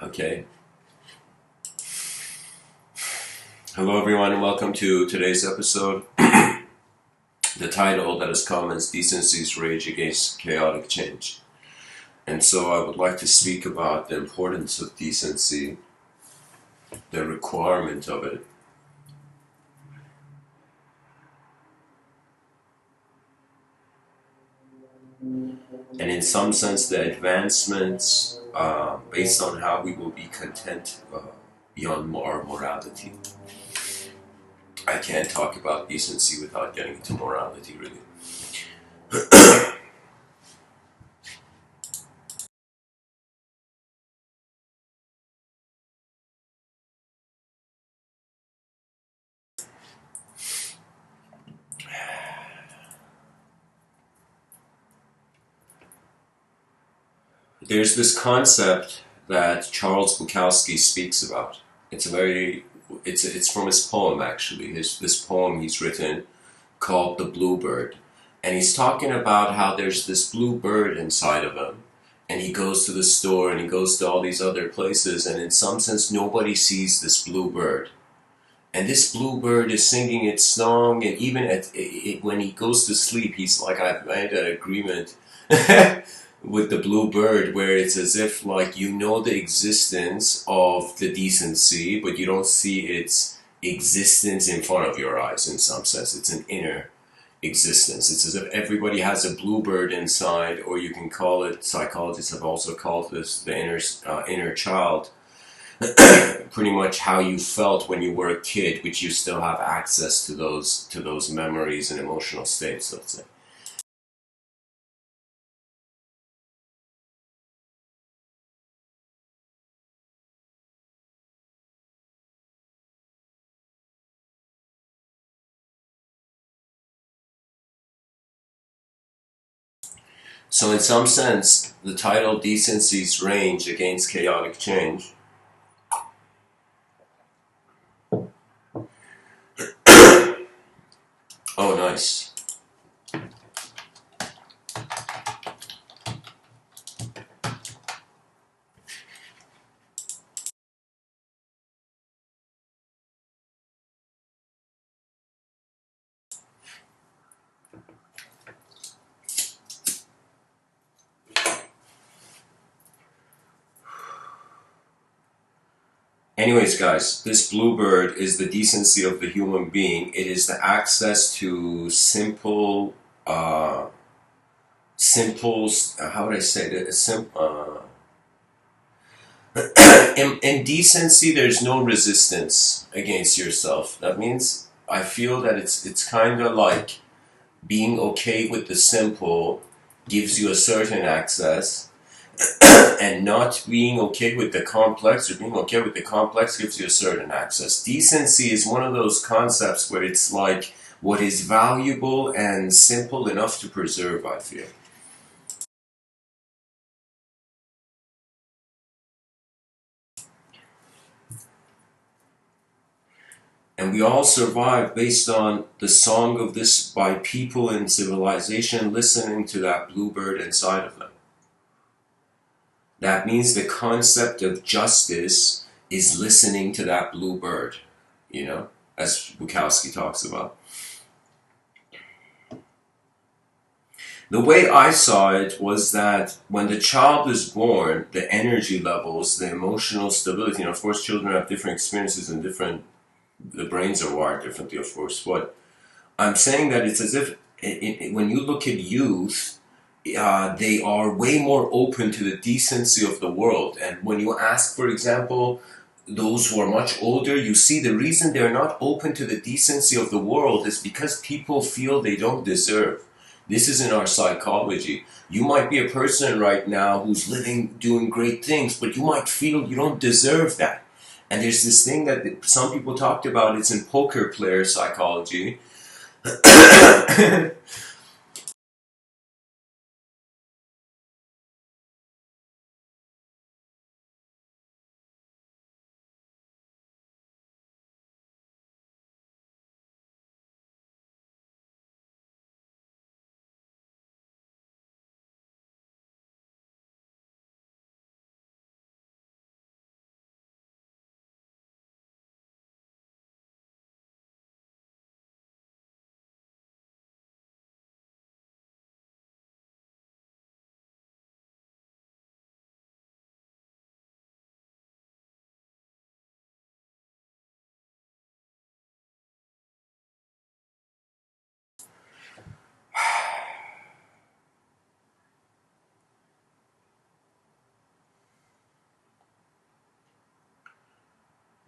Okay. Hello, everyone, and welcome to today's episode. The title that has come is Decency's Rage Against Chaotic Change. And so I would like to speak about the importance of decency, the requirement of it, and in some sense the advancements based on how we will be content beyond our morality. I can't talk about decency without getting into morality, really. There's this concept that Charles Bukowski speaks about. It's from his poem, actually. This poem he's written called The Bluebird. And he's talking about how there's this blue bird inside of him. And he goes to the store and he goes to all these other places, and in some sense nobody sees this blue bird. And this blue bird is singing its song, and even when he goes to sleep, he's like, I've made an agreement with the blue bird where it's as if like you know the existence of the decency, but you don't see its existence in front of your eyes in some sense. It's an inner existence. It's as if everybody has a bluebird inside, or you can call it, psychologists have also called this the inner child. Pretty much how you felt when you were a kid, which you still have access to those memories and emotional states, let's say. So in some sense, the title Decency's Range Against Chaotic Change oh nice. Anyways, guys, this bluebird is the decency of the human being. It is the access to how would I say that? In decency, there's no resistance against yourself. That means I feel that it's kind of like being okay with the simple gives you a certain access, and not being okay with the complex, or being okay with the complex gives you a certain access. Decency is one of those concepts where it's like what is valuable and simple enough to preserve, I feel. And we all survive based on the song of this by people in civilization listening to that bluebird inside of them. That means the concept of justice is listening to that bluebird, as Bukowski talks about. The way I saw it was that when the child is born, the energy levels, the emotional stability, and of course children have different experiences and the brains are wired differently, of course, but I'm saying that it's as if when you look at youth, they are way more open to the decency of the world. And when you ask, for example, those who are much older, you see the reason they're not open to the decency of the world is because people feel they don't deserve. This is in our psychology. You might be a person right now who's living, doing great things, but you might feel you don't deserve that. And there's this thing that some people talked about, it's in poker player psychology.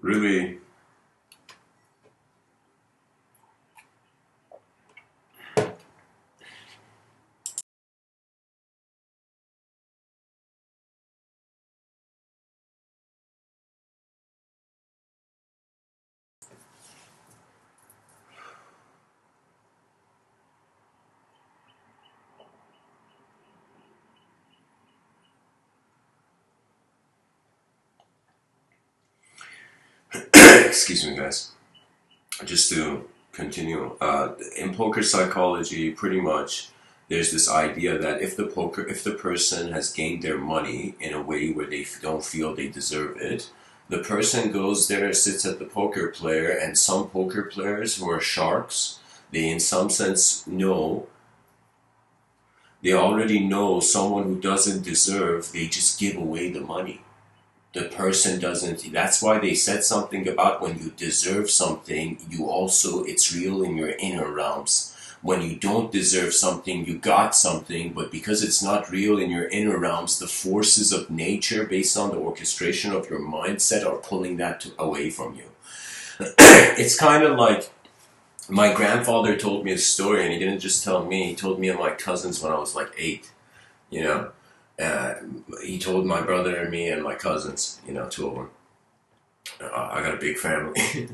really, excuse me, guys. Just to continue, in poker psychology, pretty much, there's this idea that if the person has gained their money in a way where they don't feel they deserve it, the person goes there, sits at the poker player, and some poker players who are sharks, they in some sense know, they already know someone who doesn't deserve, they just give away the money. The person doesn't. That's why they said something about when you deserve something, you also, it's real in your inner realms. When you don't deserve something, you got something, but because it's not real in your inner realms, the forces of nature, based on the orchestration of your mindset, are pulling that away from you. It's kind of like my grandfather told me a story, and he didn't just tell me, he told me and my cousins when I was like 8, you know? Uh, he told my brother and me and my cousins, two of them. I got a big family.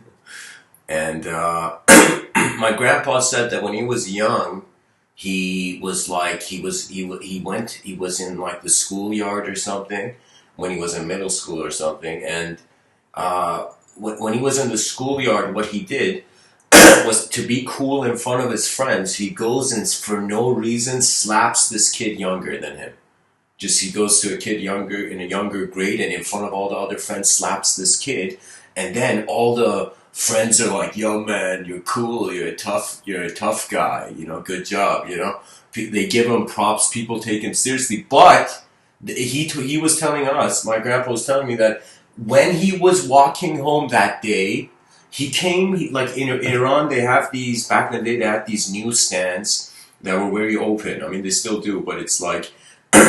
And my grandpa said that when he was young, he was like, he was in like the schoolyard or something, when he was in middle school or something. And when he was in the schoolyard, what he did was, to be cool in front of his friends, he goes and for no reason slaps this kid younger than him. Just, he goes to a kid younger, in a younger grade, and in front of all the other friends slaps this kid, and then all the friends are like, "Yo, man, you're cool. You're a tough guy. Good job. They give him props. People take him seriously. But he was telling us, my grandpa was telling me, that when he was walking home that day, like in Iran, they have these, back in the day, they had these newsstands that were very open. I mean, they still do, but it's like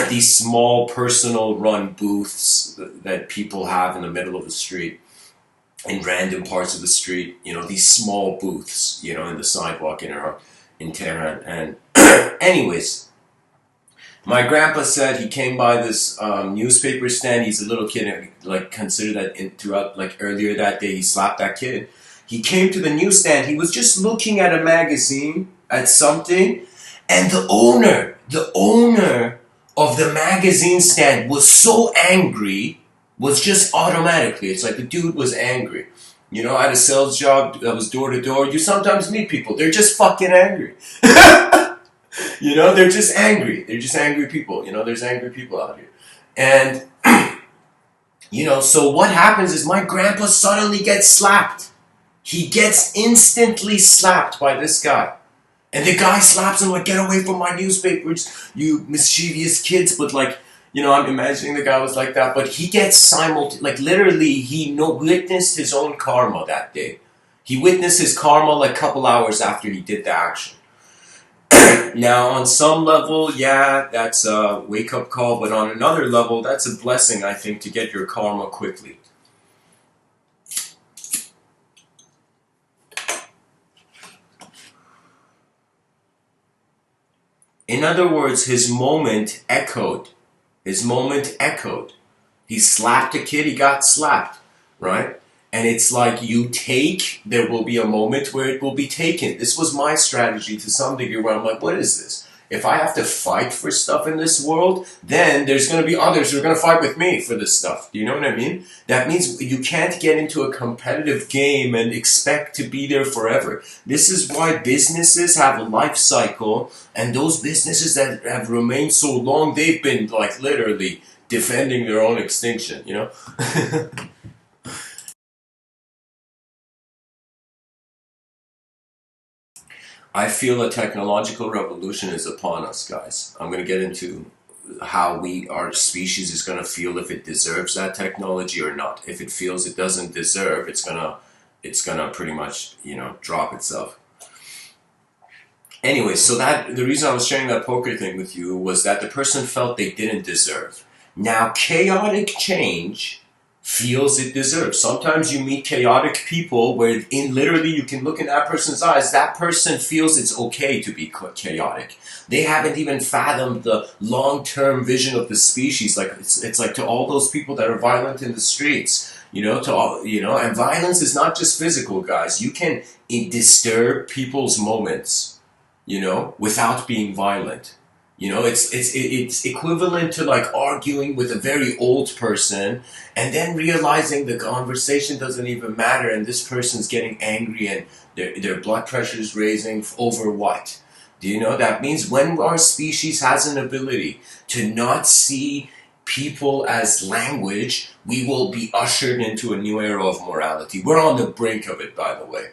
these small personal run booths that people have in the middle of the street, in random parts of the street, these small booths, in the sidewalk in Tehran. And anyways, my grandpa said he came by this newspaper stand. He's a little kid, and like, consider that throughout, like, earlier that day, he slapped that kid. He came to the newsstand. He was just looking at a magazine, at something, and the owner of the magazine stand was so angry, was just automatically, it's like the dude was angry. I had a sales job that was door to door. You sometimes meet people, they're just fucking angry. They're just angry. They're just angry people. There's angry people out here. And, so what happens is my grandpa suddenly gets slapped. He gets instantly slapped by this guy. And the guy slaps him like, "Get away from my newspapers, you mischievous kids." But like, I'm imagining the guy was like that. But he gets like, literally, he witnessed his own karma that day. He witnessed his karma like a couple hours after he did the action. Now, on some level, yeah, that's a wake-up call. But on another level, that's a blessing, I think, to get your karma quickly. In other words, his moment echoed. He slapped a kid, he got slapped, right? And it's like, there will be a moment where it will be taken. This was my strategy to some degree, where I'm like, what is this? If I have to fight for stuff in this world, then there's going to be others who are going to fight with me for this stuff. Do you know what I mean? That means you can't get into a competitive game and expect to be there forever. This is why businesses have a life cycle, and those businesses that have remained so long, they've been like literally defending their own extinction, I feel a technological revolution is upon us, guys. I'm going to get into how our species is going to feel if it deserves that technology or not. If it feels it doesn't deserve, it's gonna pretty much, drop itself. Anyway, so the reason I was sharing that poker thing with you was that the person felt they didn't deserve. Now, chaotic change feels it deserves. Sometimes you meet chaotic people where literally you can look in that person's eyes, that person feels it's okay to be chaotic. They haven't even fathomed the long-term vision of the species. Like it's like to all those people that are violent in the streets, to all, and violence is not just physical, guys. You can disturb people's moments, without being violent. It's equivalent to like arguing with a very old person and then realizing the conversation doesn't even matter and this person's getting angry and their blood pressure is raising over what? That means when our species has an ability to not see people as language, we will be ushered into a new era of morality. We're on the brink of it, by the way.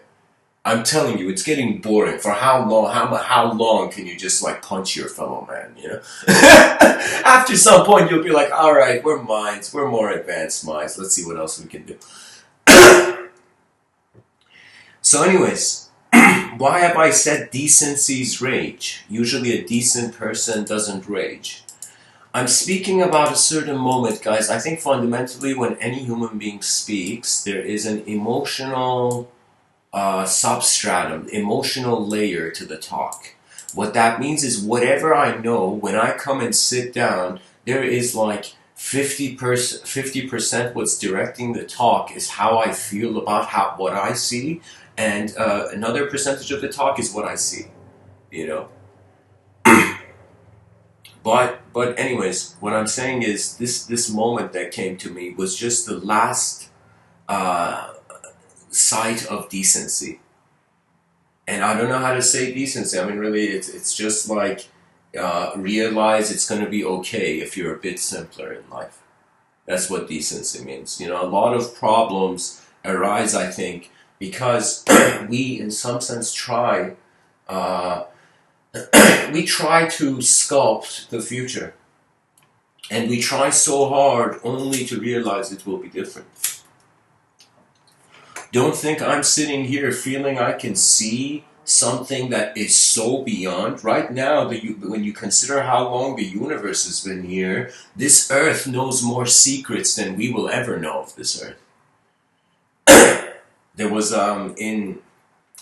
I'm telling you, it's getting boring. For how long? How long can you just like punch your fellow man? After some point, you'll be like, all right, we're minds, we're more advanced minds. Let's see what else we can do. So, anyways, why have I said decency's rage? Usually, a decent person doesn't rage. I'm speaking about a certain moment, guys. I think fundamentally, when any human being speaks, there is an emotional substratum, emotional layer to the talk. What that means is whatever I know, when I come and sit down, there is like 50% what's directing the talk is how I feel about what I see, and another percentage of the talk is what I see, But anyways, what I'm saying is this moment that came to me was just the last sight of decency. And I don't know how to say decency. I mean, really, it's just like realize it's going to be okay if you're a bit simpler in life. That's what decency means. A lot of problems arise, I think, because we, in some sense, try we try to sculpt the future. And we try so hard only to realize it will be different. Don't think I'm sitting here feeling I can see something that is so beyond. Right now, when you consider how long the universe has been here, this earth knows more secrets than we will ever know of this earth. There was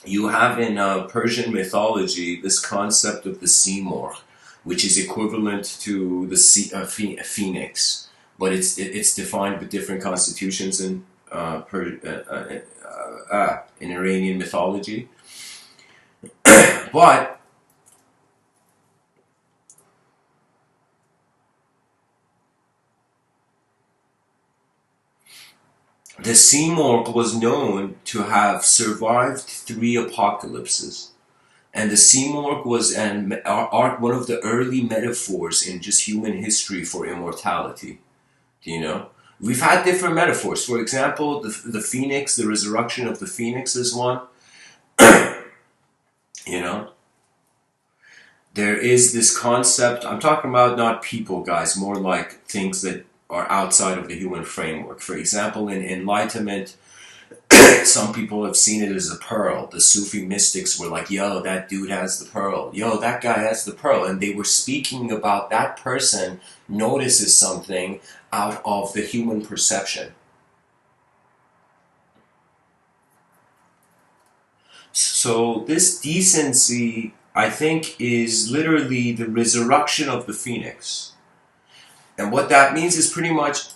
you have in Persian mythology this concept of the Seymour, which is equivalent to the phoenix, but it's defined with different constitutions in Iranian mythology. But the Seymour was known to have survived 3 apocalypses. And the Seymour was one of the early metaphors in just human history for immortality. We've had different metaphors. For example, the phoenix, the resurrection of the phoenix is one. There is this concept, I'm talking about not people, guys, more like things that are outside of the human framework. For example, in enlightenment, some people have seen it as a pearl. The Sufi mystics were like, yo, that dude has the pearl. Yo, that guy has the pearl. And they were speaking about that person notices something out of the human perception. So this decency, I think, is literally the resurrection of the phoenix. And what that means is pretty much,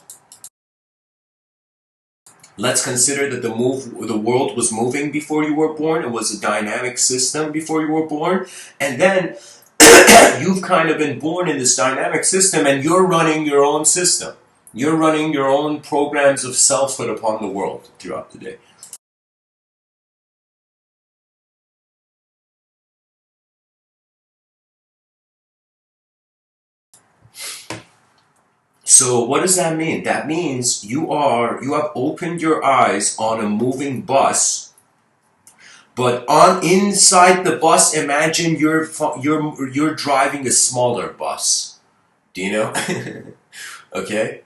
let's consider that the world was moving before you were born. It was a dynamic system before you were born. And then you've kind of been born in this dynamic system and you're running your own system. You're running your own programs of selfhood upon the world throughout the day. So what does that mean? That means you have opened your eyes on a moving bus, but inside the bus, imagine you're driving a smaller bus. Do you know? Okay.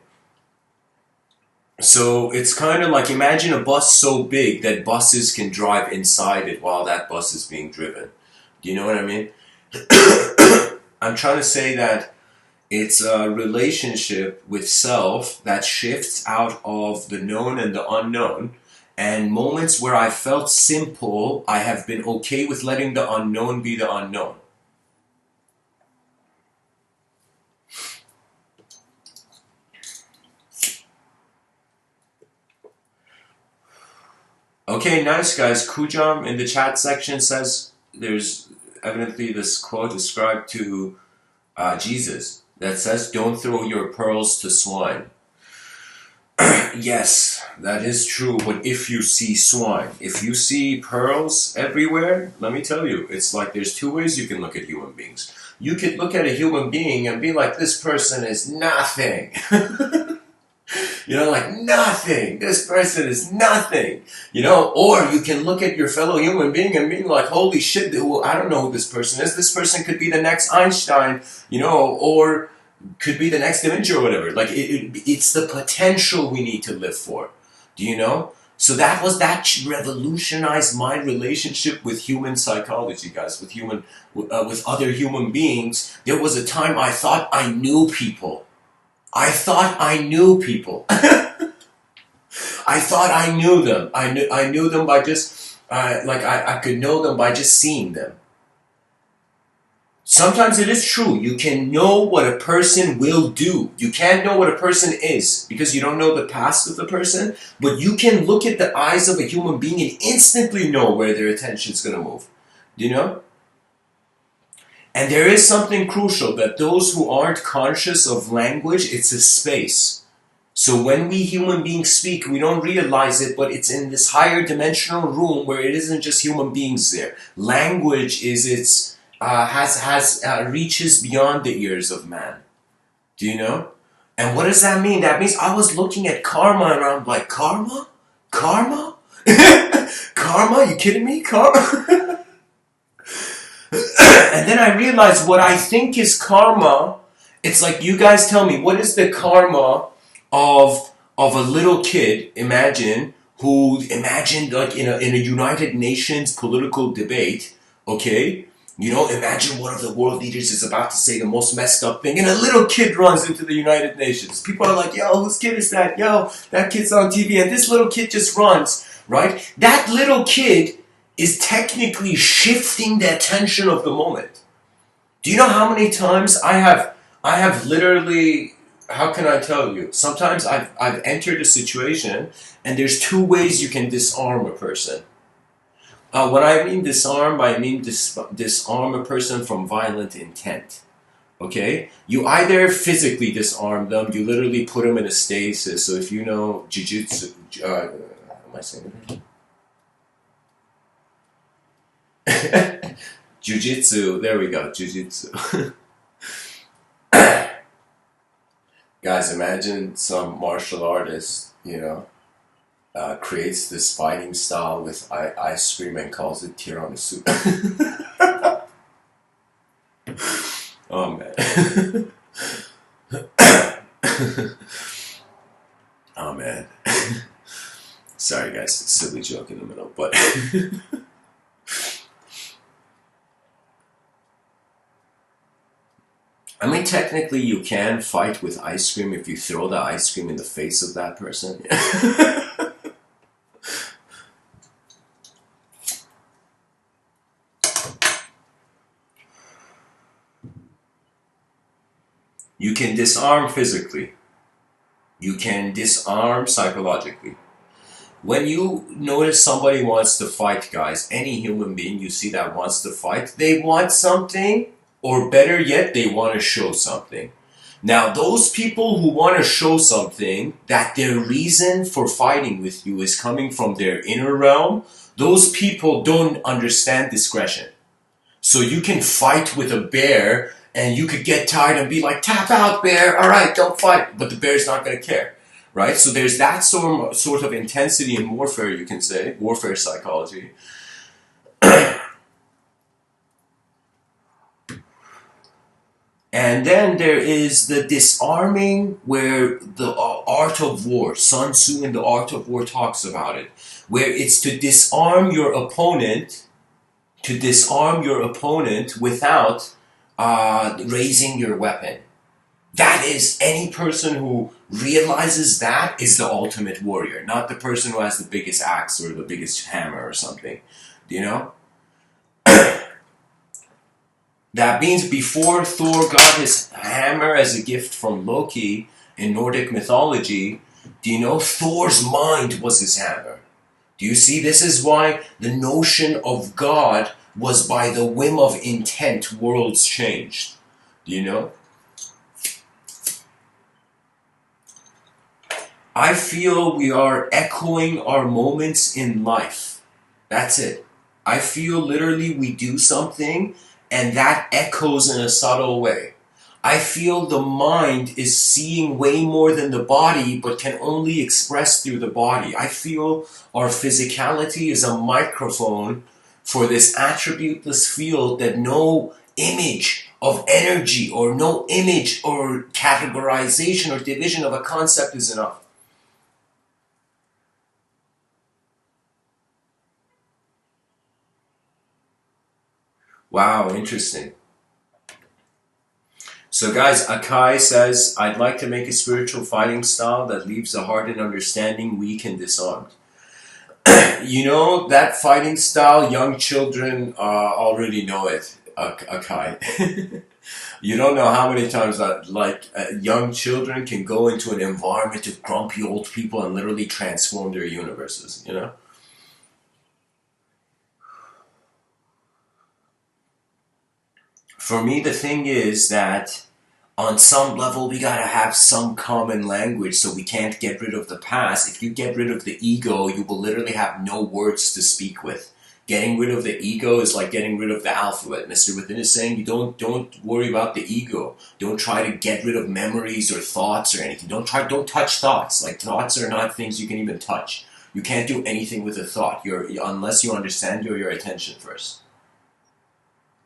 So it's kind of like, imagine a bus so big that buses can drive inside it while that bus is being driven. Do you know what I mean? I'm trying to say that It's a relationship with self that shifts out of the known and the unknown. And moments where I felt simple, I have been okay with letting the unknown be the unknown. Okay, nice guys. Kujam in the chat section says there's evidently this quote ascribed to Jesus that says, "Don't throw your pearls to swine." Yes, that is true, but if you see swine, if you see pearls everywhere, let me tell you, it's like there's two ways you can look at human beings. You could look at a human being and be like, this person is nothing. You know, like nothing. This person is nothing. You know, or you can look at your fellow human being and be like, holy shit, I don't know who this person is. This person could be the next Einstein, you know, or could be the next Da Vinci or whatever. Like, it's the potential we need to live for. Do you know? So that revolutionized my relationship with human psychology, guys, with other human beings. There was a time I thought I knew people. I thought I knew people. I thought I knew them. I knew them by just, I could know them by just seeing them. Sometimes it is true. You can know what a person will do. You can't know what a person is because you don't know the past of the person, but you can look at the eyes of a human being and instantly know where their attention's going to move. Do you know? And there is something crucial that those who aren't conscious of language, it's a space. So when we human beings speak, we don't realize it, but it's in this higher dimensional room where it isn't just human beings there. Language is reaches beyond the ears of man. Do you know? And what does that mean? That means I was looking at karma and I'm like, karma? Karma? Karma? You kidding me? Karma? And then I realized what I think is karma. It's like, you guys tell me, what is the karma of a little kid, imagine like in a United Nations political debate, okay? You know, imagine one of the world leaders is about to say the most messed up thing, and a little kid runs into the United Nations. People are like, yo, whose kid is that? Yo, that kid's on TV, and this little kid just runs, right? That little kid is technically shifting the attention of the moment. Do you know how many times I have literally, how can I tell you? Sometimes I've entered a situation, and there's two ways you can disarm a person. When I mean disarm, I mean disarm a person from violent intent. Okay? You either physically disarm them, you literally put them in a stasis. So if you know jiu-jitsu, am I saying it? Jiu-jitsu, there we go, jiu-jitsu. Guys, imagine some martial artist, you know, creates this fighting style with ice cream and calls it tiramisu. Oh man. Oh man. Sorry guys, it's a silly joke in the middle, but I mean, technically you can fight with ice cream if you throw the ice cream in the face of that person. You can disarm physically. You can disarm psychologically. When you notice somebody wants to fight, guys, any human being you see that wants to fight, they want something, or better yet, they want to show something. Now, those people who want to show something, that their reason for fighting with you is coming from their inner realm, those people don't understand discretion. So you can fight with a bear, and you could get tired and be like, tap out, bear, all right, don't fight. But the bear's not going to care, right? So there's that sort of intensity in warfare, you can say, warfare psychology. And then there is the disarming, where the art of war, Sun Tzu in the Art of War talks about it, where it's to disarm your opponent, without raising your weapon. That is, any person who realizes that is the ultimate warrior, not the person who has the biggest axe or the biggest hammer or something. Do you know? That means before Thor got his hammer as a gift from Loki in Nordic mythology, do you know Thor's mind was his hammer? Do you see? This is why the notion of God was by the whim of intent worlds changed. Do you know? I feel we are echoing our moments in life. That's it. I feel literally we do something and that echoes in a subtle way. I feel the mind is seeing way more than the body, but can only express through the body. I feel our physicality is a microphone for this attributeless field that no image of energy or no image or categorization or division of a concept is enough. Wow, interesting. So guys, Akai says, I'd like to make a spiritual fighting style that leaves the heart and understanding weak and disarmed. You know, that fighting style, young children already know it, Akai. You don't know how many times that, young children can go into an environment of grumpy old people and literally transform their universes, you know? For me, the thing is that on some level, we gotta have some common language so we can't get rid of the past. If you get rid of the ego, you will literally have no words to speak with. Getting rid of the ego is like getting rid of the alphabet. Mr. Within is saying you don't worry about the ego. Don't try to get rid of memories or thoughts or anything. Don't touch thoughts. Like thoughts are not things you can even touch. You can't do anything with a thought. Unless you understand your attention first.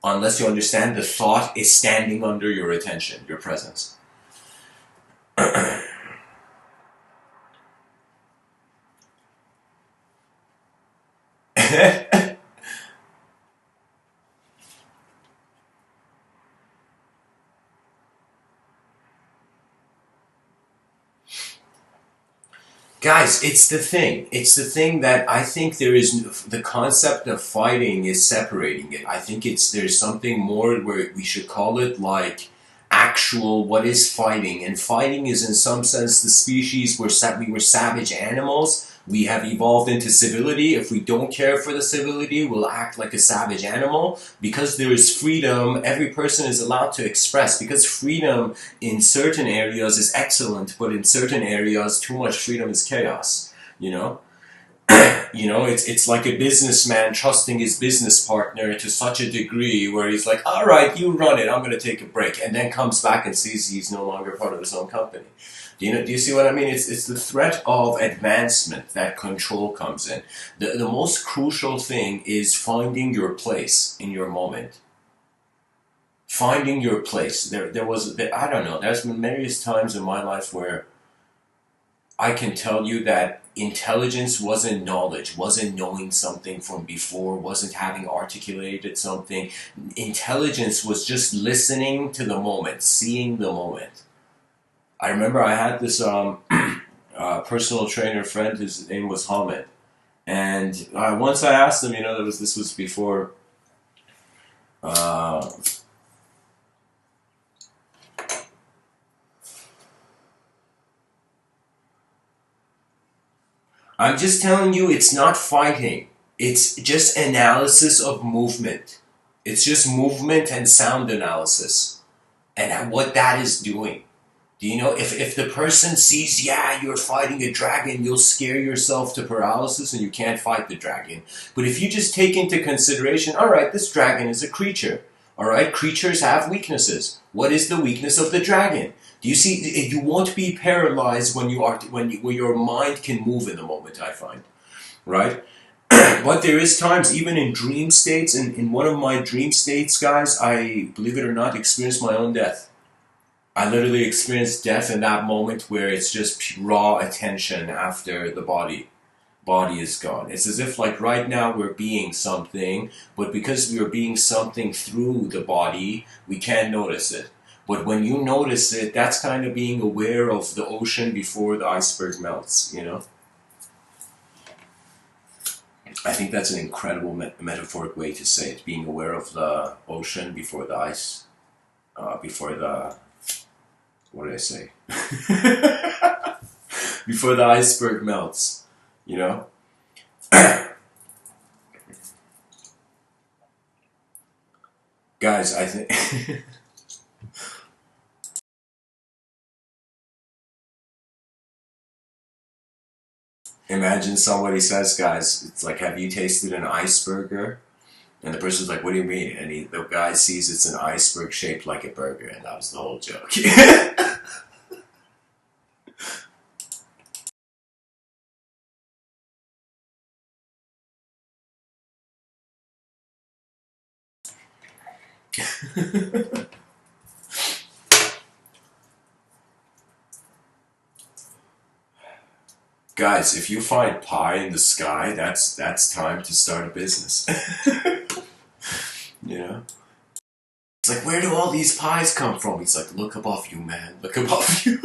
Unless you understand the thought is standing under your attention, your presence. Guys, it's the thing. It's the thing that I think there is, the concept of fighting is separating it. I think there's something more where we should call it like actual, what is fighting? And fighting is in some sense the species where we were savage animals. We have evolved into civility. If we don't care for the civility, we'll act like a savage animal. Because there is freedom, every person is allowed to express. Because freedom in certain areas is excellent, but in certain areas, too much freedom is chaos. You know, it's like a businessman trusting his business partner to such a degree where he's like, "All right, you run it. I'm going to take a break," and then comes back and sees he's no longer part of his own company. Do you see what I mean? It's the threat of advancement that control comes in. The most crucial thing is finding your place in your moment. Finding your place. There was, I don't know, there's been various times in my life where I can tell you that intelligence wasn't knowledge, wasn't knowing something from before, wasn't having articulated something. Intelligence was just listening to the moment, seeing the moment. I remember I had this personal trainer friend, his name was Hamid. And once I asked him, this was before uh, I'm just telling you, it's not fighting. It's just analysis of movement. It's just movement and sound analysis and what that is doing. Do you know, if the person sees, yeah, you're fighting a dragon, you'll scare yourself to paralysis and you can't fight the dragon. But if you just take into consideration, all right, this dragon is a creature. All right, creatures have weaknesses. What is the weakness of the dragon? Do you see? You won't be paralyzed when when your mind can move in the moment. I find, right? But there is times, even in dream states, in one of my dream states, guys, I, believe it or not, experienced my own death. I literally experienced death in that moment where it's just raw attention after the body is gone. It's as if like right now we're being something, but because we are being something through the body, we can't notice it. But when you notice it, that's kind of being aware of the ocean before the iceberg melts, you know? I think that's an incredible metaphoric way to say it, being aware of the ocean before the ice, before the, what did I say? Before the iceberg melts, you know? Guys, I think... Imagine somebody says, guys, it's like, have you tasted an iceberger? And the person's like, what do you mean? And the guy sees it's an iceberg shaped like a burger, and that was the whole joke. Guys, if you find pie in the sky, that's time to start a business. You know? It's like, where do all these pies come from? He's like, look above you, man. Look above you.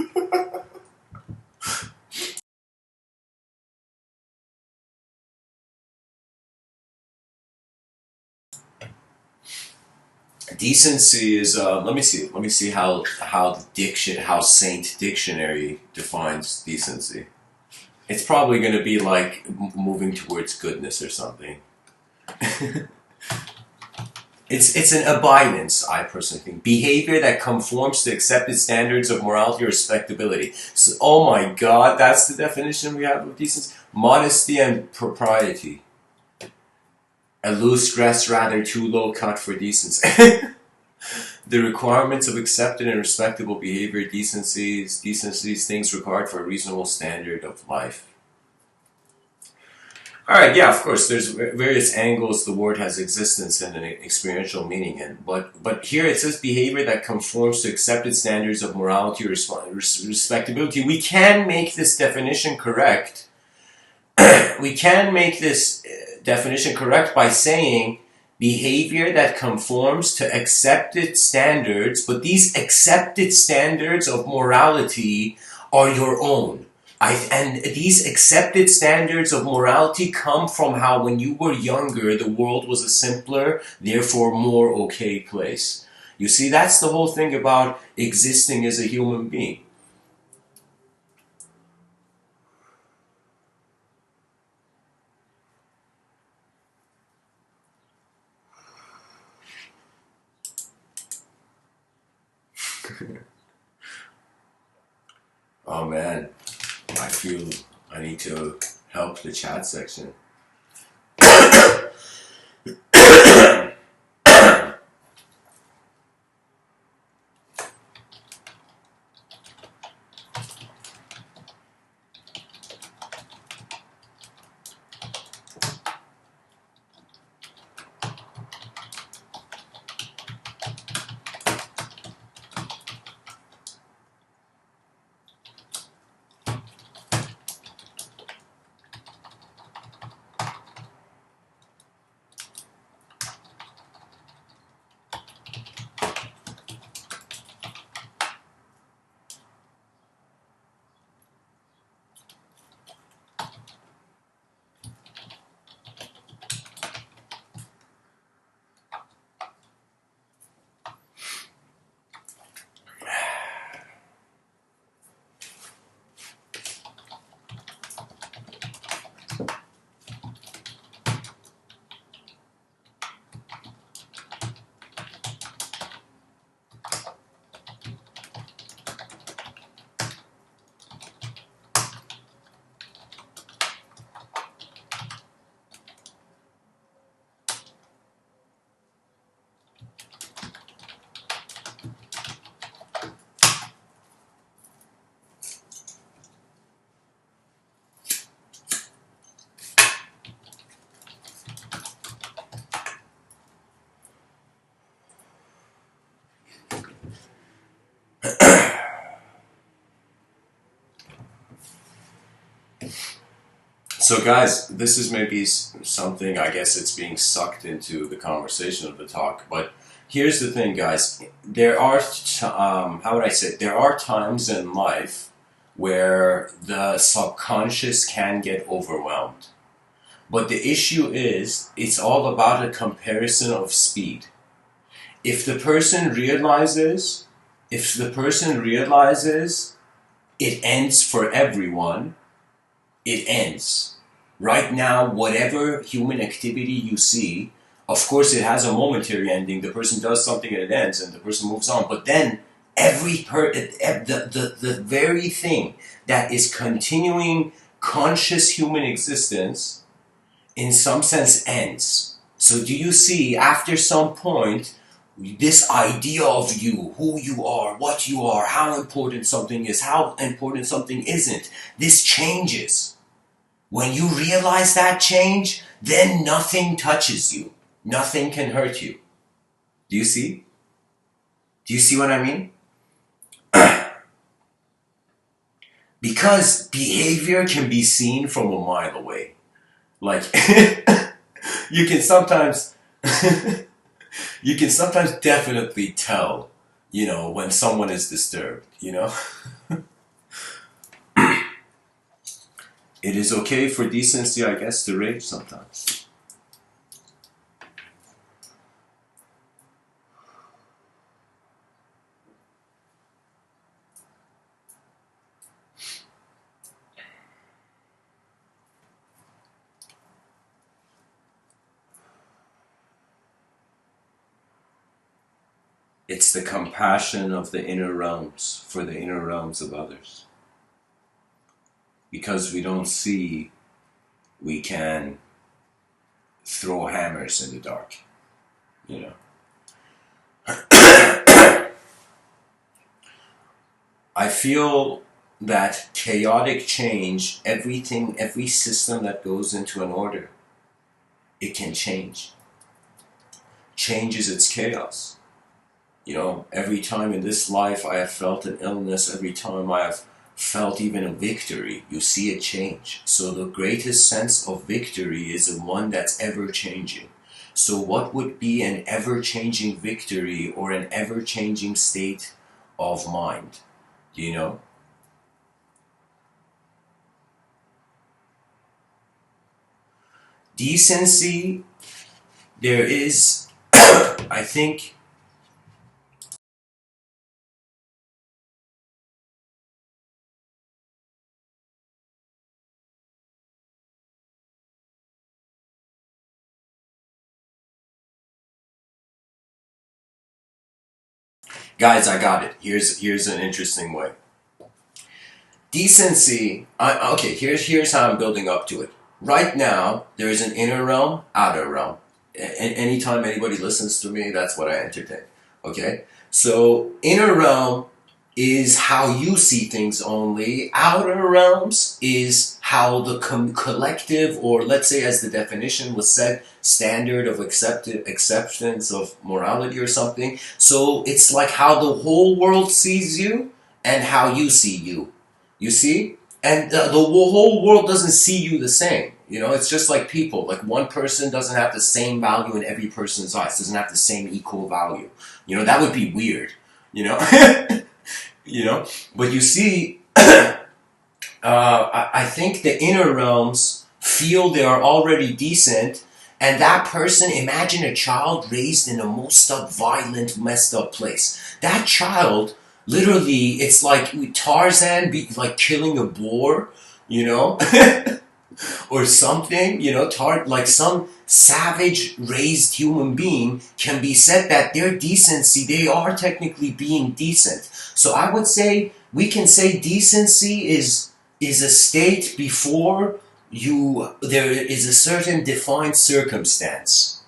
Decency is let me see how how Saint Dictionary defines decency. It's probably going to be like moving towards goodness or something. It's an abidance, I personally think. Behavior that conforms to accepted standards of morality or respectability. So, oh my god, that's the definition we have of decency. Modesty and propriety. A loose dress, rather too low cut for decency. The requirements of accepted and respectable behavior, decencies, things required for a reasonable standard of life. Alright, yeah, of course, there's various angles the word has existence and an experiential meaning in, but here it says behavior that conforms to accepted standards of morality or respectability. We can make this definition correct. We can make this definition correct by saying behavior that conforms to accepted standards, but these accepted standards of morality are your own. And these accepted standards of morality come from how when you were younger, the world was a simpler, therefore more okay place. You see, that's the whole thing about existing as a human being. Oh man, I feel I need to help the chat section. So guys, this is maybe something, I guess it's being sucked into the conversation of the talk, but Here's the thing, guys. There are, how would I say, there are times in life where the subconscious can get overwhelmed. But the issue is, it's all about a comparison of speed. If the person realizes, if the person realizes it ends for everyone, it ends. Right now, whatever human activity you see, of course it has a momentary ending. The person does something and it ends and the person moves on. But then the very thing that is continuing conscious human existence in some sense ends. So do you see, after some point, this idea of you, who you are, what you are, how important something is, how important something isn't, this changes. When you realize that change, then nothing touches you. Nothing can hurt you. Do you see? Do you see what I mean? Because behavior can be seen from a mile away. Like, you can sometimes, you can sometimes definitely tell, when someone is disturbed. It is okay for decency, I guess, to rage sometimes. It's the compassion of the inner realms for the inner realms of others. Because we don't see, we can throw hammers in the dark. I feel that chaotic change, everything, every system that goes into an order, it can change. Change is its chaos. Every time in this life I have felt an illness, every time I have felt even a victory, you see a change. So the greatest sense of victory is the one that's ever-changing. So what would be an ever-changing victory or an ever-changing state of mind? Do you know? Decency, there is, I think, guys, I got it. Here's an interesting way. Decency, okay, here's how I'm building up to it. Right now, there is an inner realm, outer realm. Anytime anybody listens to me, that's what I entertain. Okay? So, inner realm is how you see things only. Outer realms is how the collective, or let's say as the definition was said, standard of acceptance of morality or something. So, it's like how the whole world sees you and how you see you. You see? And the whole world doesn't see you the same. It's just like people. Like one person doesn't have the same value in every person's eyes, doesn't have the same equal value. That would be weird. But you see, I think the inner realms feel they are already decent, and that person, imagine a child raised in the most violent, messed up place. That child, literally, it's like Tarzan like killing a boar, or something, like some savage raised human being can be said that their decency, they are technically being decent. So I would say, we can say decency is a state before there is a certain defined circumstance.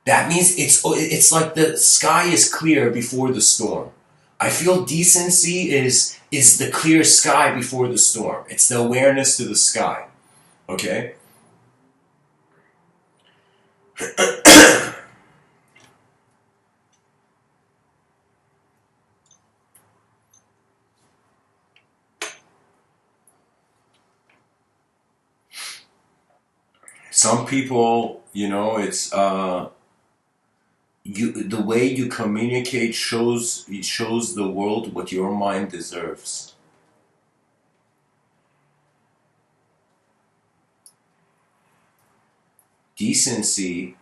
That means it's like the sky is clear before the storm. I feel decency is the clear sky before the storm. It's the awareness to the sky. Okay? Some people, it's the way you communicate shows the world what your mind deserves. Decency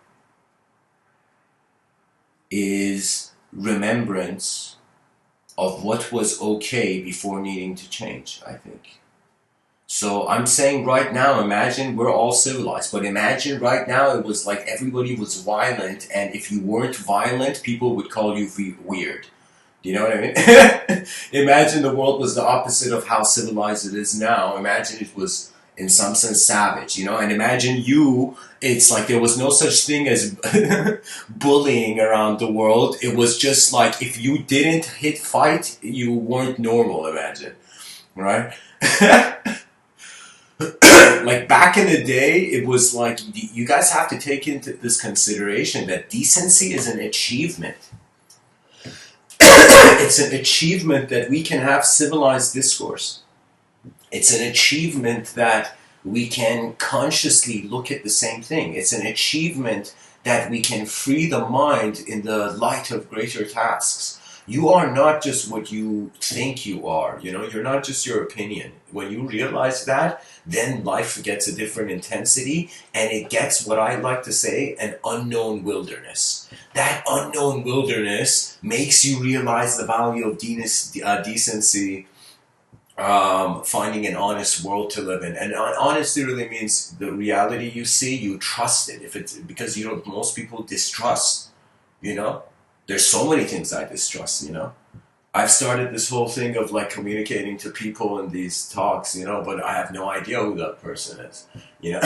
is remembrance of what was okay before needing to change, I think. So I'm saying right now, imagine we're all civilized, but imagine right now it was like everybody was violent, and if you weren't violent, people would call you weird. Do you know what I mean? Imagine the world was the opposite of how civilized it is now. Imagine it was, in some sense, savage, you know? And imagine it's like there was no such thing as bullying around the world. It was just like if you didn't fight, you weren't normal, imagine. Right? Like back in the day, it was like you guys have to take into this consideration that decency is an achievement. It's an achievement that we can have civilized discourse. It's an achievement that we can consciously look at the same thing. It's an achievement that we can free the mind in the light of greater tasks. You are not just what you think you are, you know, you're not just your opinion. When you realize that, then life gets a different intensity, and it gets, what I like to say, an unknown wilderness. That unknown wilderness makes you realize the value of decency, finding an honest world to live in. And honesty really means the reality you see, you trust it. If it's because, you know, most people distrust, you know. There's so many things I distrust, you know. I've started this whole thing of like communicating to people in these talks, you know, but I have no idea who that person is, you know.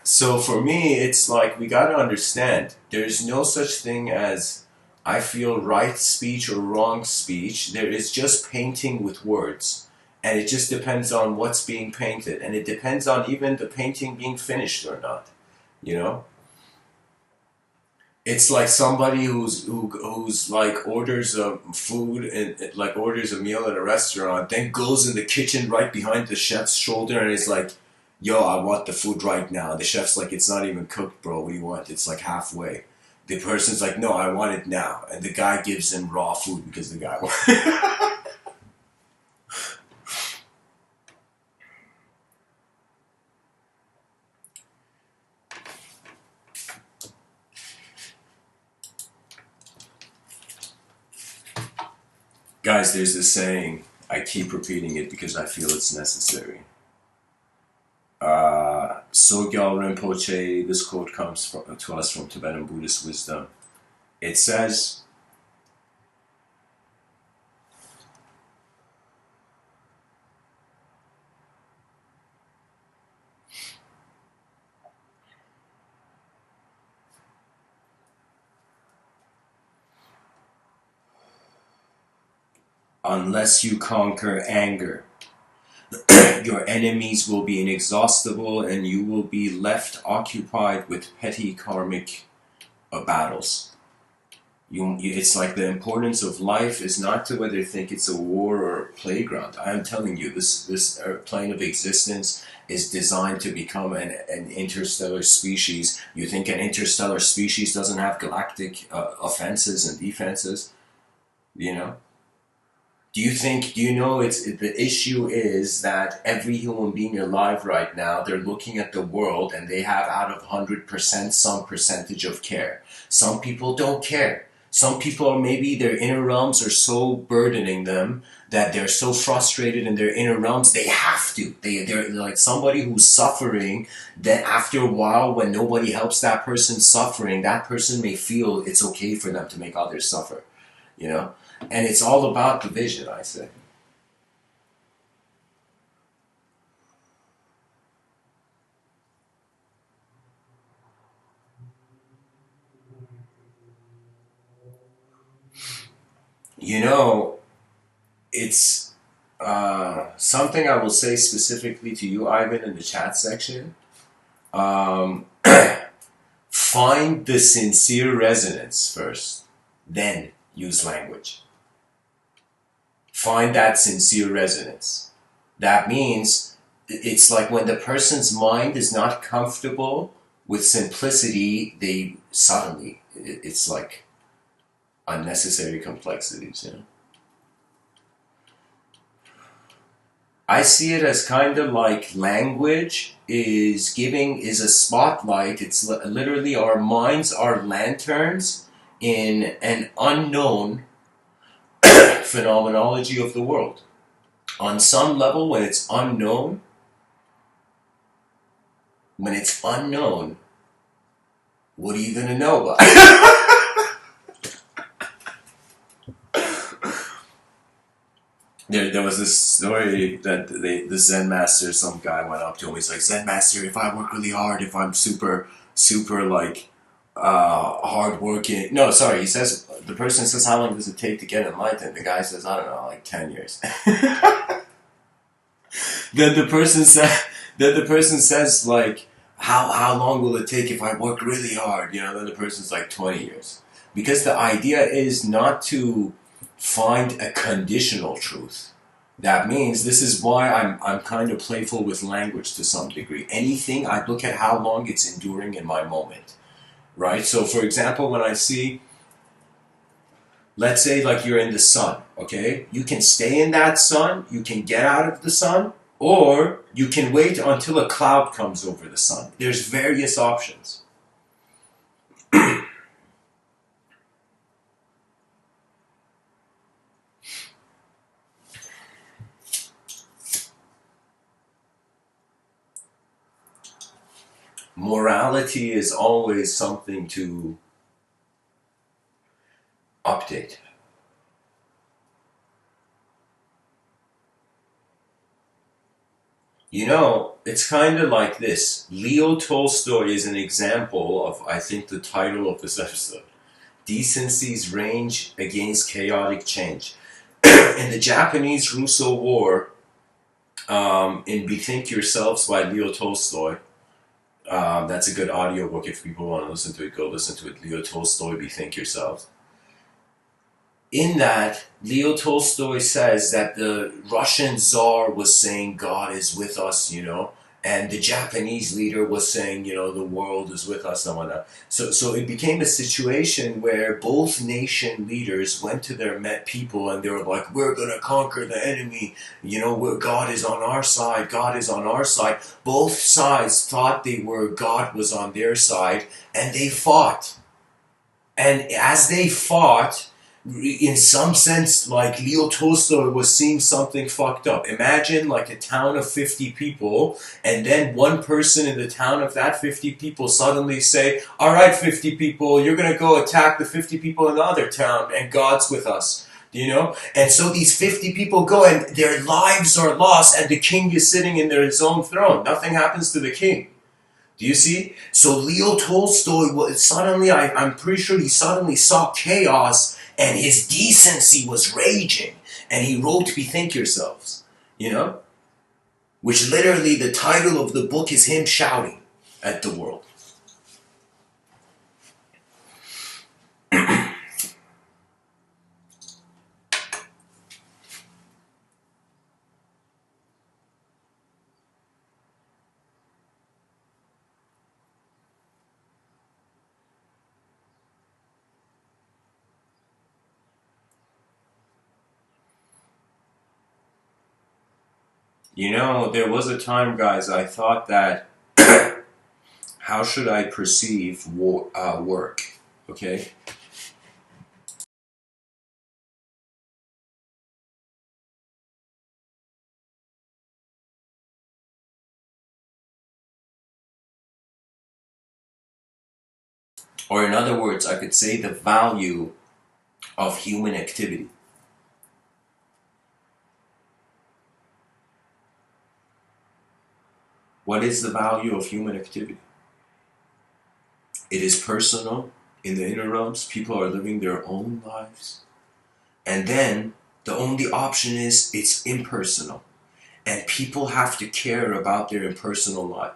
So for me, it's like we got to understand there's no such thing as, I feel, right speech or wrong speech. There is just painting with words. And it just depends on what's being painted. And it depends on even the painting being finished or not, you know. It's like somebody who's like orders a food and like orders a meal at a restaurant, then goes in the kitchen right behind the chef's shoulder and is like, "Yo, I want the food right now." The chef's like, "It's not even cooked, bro. What do you want? It's like halfway." The person's like, "No, I want it now," and the guy gives him raw food because the guy wants. Guys, there's this saying. I keep repeating it because I feel it's necessary. Sogyal Rinpoche, this quote comes to us from Tibetan Buddhist wisdom. It says, unless you conquer anger, your enemies will be inexhaustible and you will be left occupied with petty karmic battles. It's like the importance of life is not to whether think it's a war or a playground. I am telling you, this plane of existence is designed to become an interstellar species. You think an interstellar species doesn't have galactic offenses and defenses? You know? Do you know the issue is that every human being alive right now, they're looking at the world and they have out of 100% some percentage of care. Some people don't care. Some people are, maybe their inner realms are so burdening them that they're so frustrated in their inner realms, they have to. They're like somebody who's suffering, that after a while when nobody helps that person suffering, that person may feel it's okay for them to make others suffer, you know? And it's all about the vision, I say. You know, it's something I will say specifically to you, Ivan, in the chat section. Um, find the sincere resonance first, then use language. Find that sincere resonance. That means it's like when the person's mind is not comfortable with simplicity, they suddenly, it's like unnecessary complexities, you know. I see it as kind of like language is a spotlight. It's literally our minds are lanterns in an unknown phenomenology of the world. On some level, when it's unknown, what are you gonna know about it? There was this story that the Zen master, some guy went up to him. He's like, Zen master, if I work really hard, if I'm super like hardworking. No, sorry. He says the person says, how long does it take to get enlightened? The guy says, I don't know, like 10 years. Then the person says like, how long will it take if I work really hard? You know, then the person's like 20 years. Because the idea is not to find a conditional truth. That means this is why I'm kind of playful with language to some degree. Anything, I look at how long it's enduring in my moment. Right? So for example, when I see, let's say like you're in the sun, okay? You can stay in that sun, you can get out of the sun, or you can wait until a cloud comes over the sun. There's various options. Morality is always something to update. You know, it's kind of like this. Leo Tolstoy is an example of, I think, the title of this episode. Decency's Rage Against Chaotic Change. In the Japanese-Russo War, in Bethink Yourselves by Leo Tolstoy, that's a good audiobook if people want to listen to it. Go listen to it. Leo Tolstoy, Bethink Yourselves. In that, Leo Tolstoy says that the Russian Tsar was saying God is with us, you know, and the Japanese leader was saying, you know, the world is with us and whatnot. So it became a situation where both nation leaders went to their Met people and they were like, we're going to conquer the enemy, you know, God is on our side, God is on our side. Both sides thought God was on their side, and they fought. And as they fought, in some sense, like Leo Tolstoy was seeing something fucked up. Imagine like a town of 50 people, and then one person in the town of that 50 people suddenly say, all right, 50 people, you're going to go attack the 50 people in the other town, and God's with us. You know? And so these 50 people go, and their lives are lost, and the king is sitting in his own throne. Nothing happens to the king. Do you see? So Leo Tolstoy, I'm pretty sure he suddenly saw chaos, and his decency was raging, and he wrote Bethink Yourselves, you know? Which literally the title of the book is him shouting at the world. You know, there was a time, guys, I thought that, how should I perceive work, okay? Or in other words, I could say the value of human activity. What is the value of human activity? It is personal in the inner realms. People are living their own lives. And then the only option is it's impersonal. And people have to care about their impersonal life.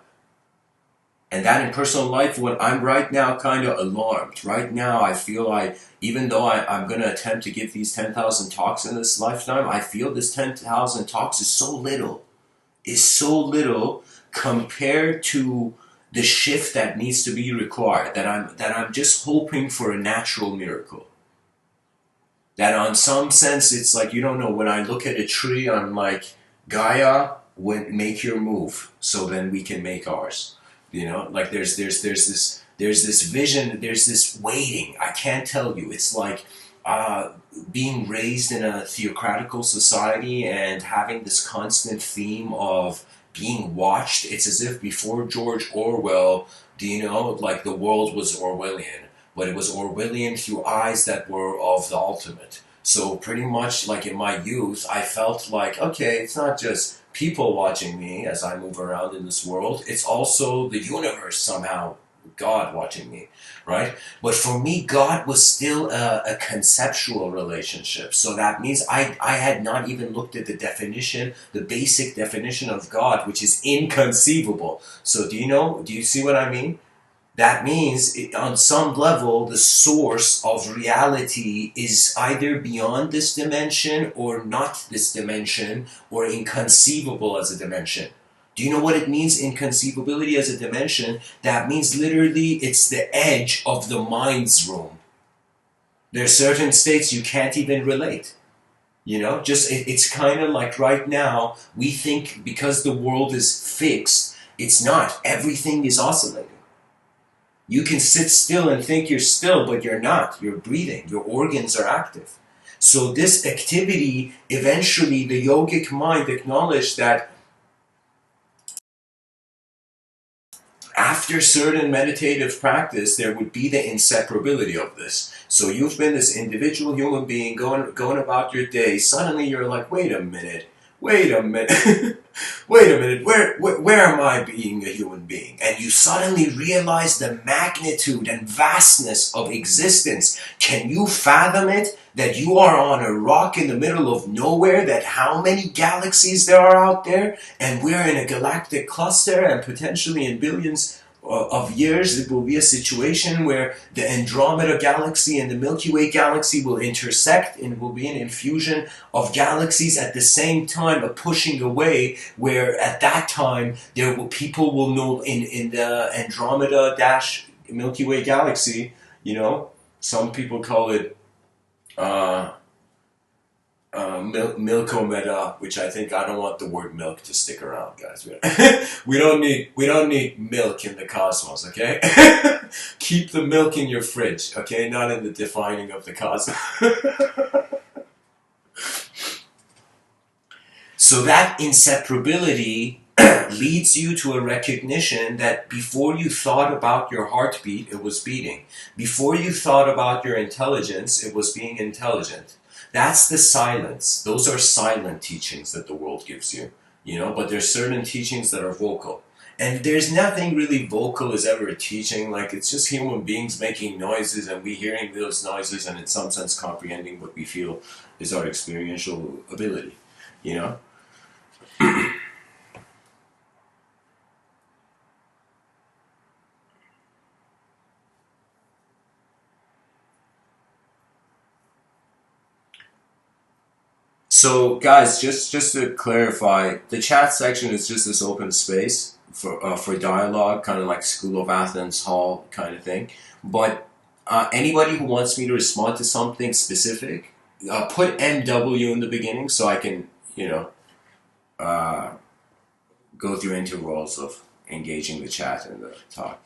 And that impersonal life, when I'm right now kind of alarmed. Right now I feel like, even though I'm going to attempt to give these 10,000 talks in this lifetime, I feel this 10,000 talks is so little. Is so little compared to the shift that needs to be required, that I'm just hoping for a natural miracle. That on some sense, it's like, you don't know, when I look at a tree, I'm like, Gaia, make your move, so then we can make ours. You know, like there's this vision, there's this waiting. I can't tell you. It's like being raised in a theocratical society and having this constant theme of being watched. It's as if before George Orwell, like the world was Orwellian, but it was Orwellian through eyes that were of the ultimate. So pretty much like in my youth, I felt like, okay, it's not just people watching me as I move around in this world, it's also the universe somehow, God watching me, right? But for me, God was still a conceptual relationship. So that means I had not even looked at the definition, the basic definition of God, which is inconceivable. So do you see what I mean? That means, on some level, the source of reality is either beyond this dimension or not this dimension, or inconceivable as a dimension. Do you know what it means, inconceivability as a dimension? That means literally it's the edge of the mind's room. There are certain states you can't even relate. It's kind of like right now, we think because the world is fixed, it's not. Everything is oscillating. You can sit still and think you're still, but you're not. You're breathing. Your organs are active. So this activity, eventually the yogic mind acknowledged that after certain meditative practice, there would be the inseparability of this. So you've been this individual human being going about your day. Suddenly you're like, wait a minute. Wait a minute, where am I being a human being? And you suddenly realize the magnitude and vastness of existence. Can you fathom it? That you are on a rock in the middle of nowhere, that how many galaxies there are out there, and we're in a galactic cluster, and potentially in billions of years, it will be a situation where the Andromeda galaxy and the Milky Way galaxy will intersect, and it will be an infusion of galaxies at the same time, a pushing away, where at that time people will know in the Andromeda dash Milky Way galaxy, some people call it Milkomeda, which I don't want the word milk to stick around, guys. We don't need milk in the cosmos, okay? Keep the milk in your fridge, okay? Not in the defining of the cosmos. So that inseparability leads you to a recognition that before you thought about your heartbeat, it was beating. Before you thought about your intelligence, it was being intelligent. That's the silence. Those are silent teachings that the world gives you, but there's certain teachings that are vocal. And there's nothing really vocal as ever a teaching, like it's just human beings making noises and we hearing those noises and in some sense comprehending what we feel is our experiential ability, So, guys, just to clarify, the chat section is just this open space for dialogue, kind of like School of Athens hall kind of thing. But anybody who wants me to respond to something specific, put MW in the beginning so I can, uh, go through intervals of engaging the chat and the talk.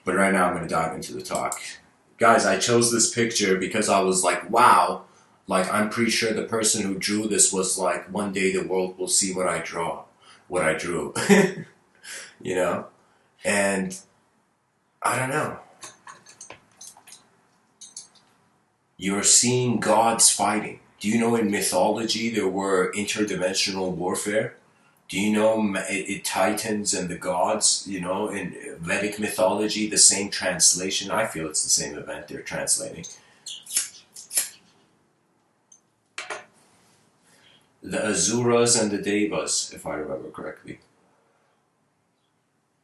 But right now I'm going to dive into the talk. Guys, I chose this picture because I was like, wow. Like, I'm pretty sure the person who drew this was like, one day the world will see what I drew. And I don't know. You're seeing gods fighting. Do you know in mythology there were interdimensional warfare? Do you know Titans and the gods, in Vedic mythology, the same translation? I feel it's the same event they're translating. The Asuras and the Devas, if I remember correctly.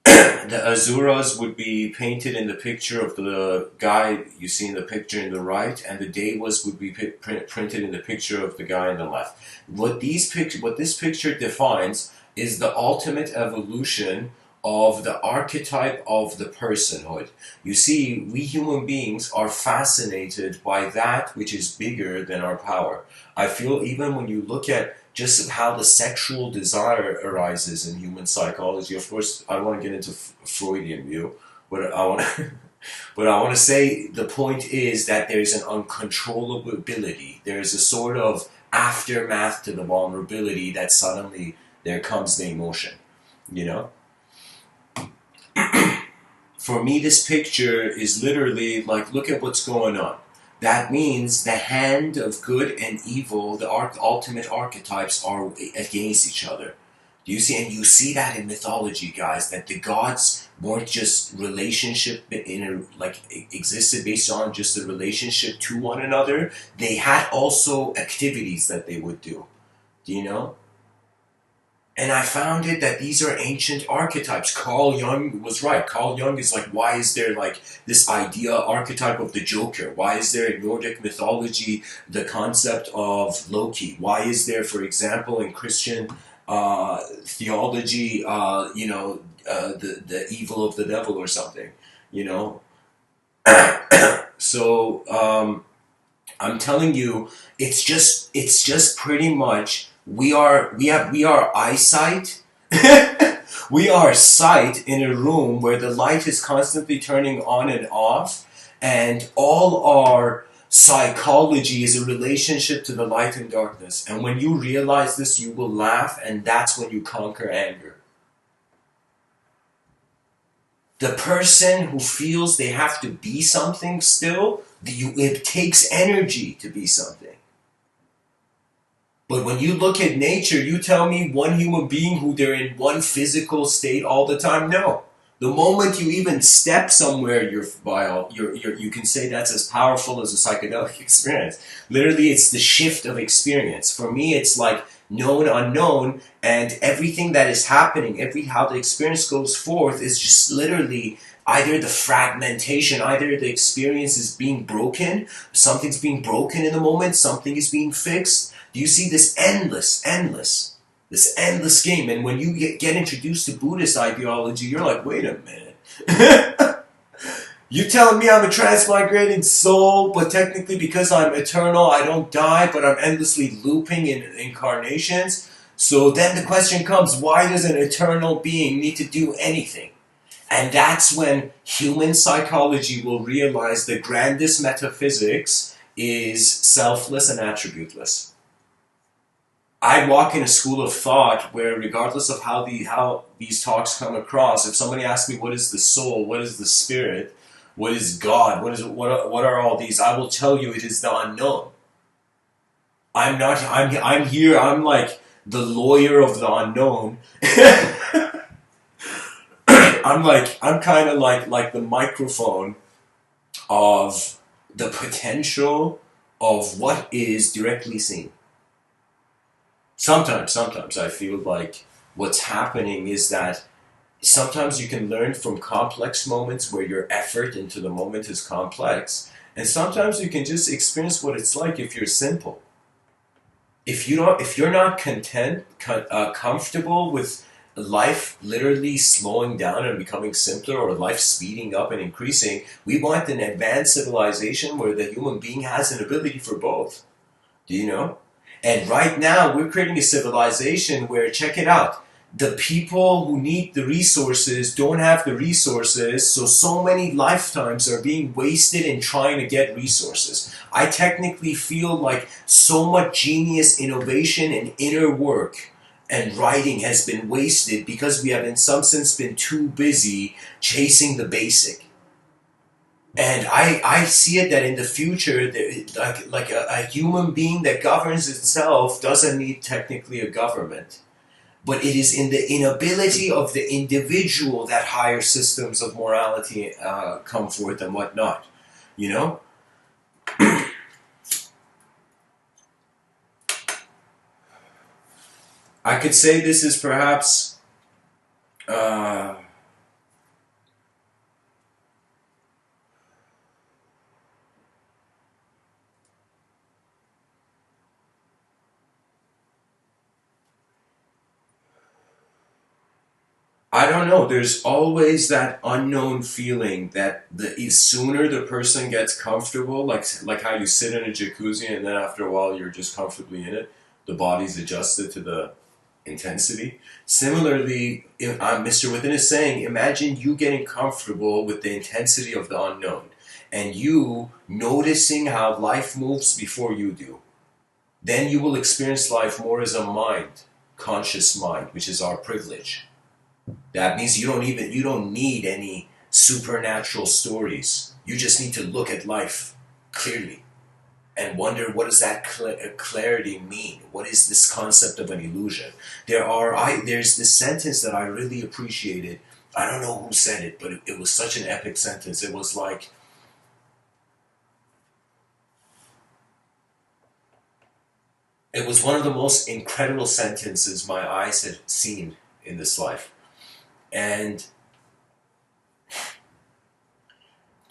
The Asuras would be painted in the picture of the guy you see in the picture in the right, and the Devas would be printed in the picture of the guy on the left. What this picture defines is the ultimate evolution of the archetype of the personhood. You see, we human beings are fascinated by that which is bigger than our power. I feel even when you look at just how the sexual desire arises in human psychology, of course, I don't want to get into Freudian view, but I want to. But I want to say the point is that there's an uncontrollability. There's a sort of aftermath to the vulnerability that suddenly there comes the emotion, you know? For me, this picture is literally like, look at what's going on. That means the hand of good and evil, the ultimate archetypes, are against each other. Do you see? And you see that in mythology, guys, that the gods weren't just relationship existed based on just a relationship to one another. They had also activities that they would do. Do you know? And I found it that these are ancient archetypes. Carl Jung was right. Carl Jung is like, why is there like this idea, archetype of the Joker? Why is there in Nordic mythology the concept of Loki? Why is there, for example, in Christian theology, the evil of the devil or something, you know? So I'm telling you, it's just pretty much we are eyesight. We are sight in a room where the light is constantly turning on and off, and all our psychology is a relationship to the light and darkness. And when you realize this, you will laugh, and that's when you conquer anger. The person who feels they have to be something still, it takes energy to be something. But when you look at nature, you tell me one human being who they're in one physical state all the time? No. The moment you even step somewhere, you can say that's as powerful as a psychedelic experience. Literally, it's the shift of experience. For me, it's like known, unknown, and everything that is happening, how the experience goes forth is just literally either the fragmentation, either the experience is being broken, something's being broken in the moment, something is being fixed. Do you see this endless game? And when you get introduced to Buddhist ideology, you're like, wait a minute. You telling me I'm a transmigrating soul, but technically because I'm eternal, I don't die, but I'm endlessly looping in incarnations? So then the question comes, why does an eternal being need to do anything? And that's when human psychology will realize the grandest metaphysics is selfless and attributeless. I walk in a school of thought where, regardless of how these talks come across, if somebody asks me what is the soul, what is the spirit, what is God, what are all these, I will tell you it is the unknown. I'm here. I'm like the lawyer of the unknown. I'm kind of like the microphone of the potential of what is directly seen. Sometimes I feel like what's happening is that sometimes you can learn from complex moments where your effort into the moment is complex, and sometimes you can just experience what it's like if you're simple. If you're not comfortable with life literally slowing down and becoming simpler, or life speeding up and increasing, we want an advanced civilization where the human being has an ability for both. Do you know? And right now, we're creating a civilization where, check it out, the people who need the resources don't have the resources, so many lifetimes are being wasted in trying to get resources. I technically feel like so much genius, innovation, and inner work and writing has been wasted because we have in some sense been too busy chasing the basic. And I see it that in the future, like a human being that governs itself doesn't need technically a government. But it is in the inability of the individual that higher systems of morality come forth and whatnot. You know? I could say this is perhaps... I don't know. There's always that unknown feeling that the sooner the person gets comfortable, like how you sit in a jacuzzi and then after a while you're just comfortably in it, the body's adjusted to the intensity. Similarly, Mr. Within is saying, imagine you getting comfortable with the intensity of the unknown, and you noticing how life moves before you do. Then you will experience life more as a mind, conscious mind, which is our privilege. That means you don't need any supernatural stories. You just need to look at life clearly and wonder, what does that clarity mean? What is this concept of an illusion? There's this sentence that I really appreciated. I don't know who said it, but it was such an epic sentence. It was like, it was one of the most incredible sentences my eyes had seen in this life. And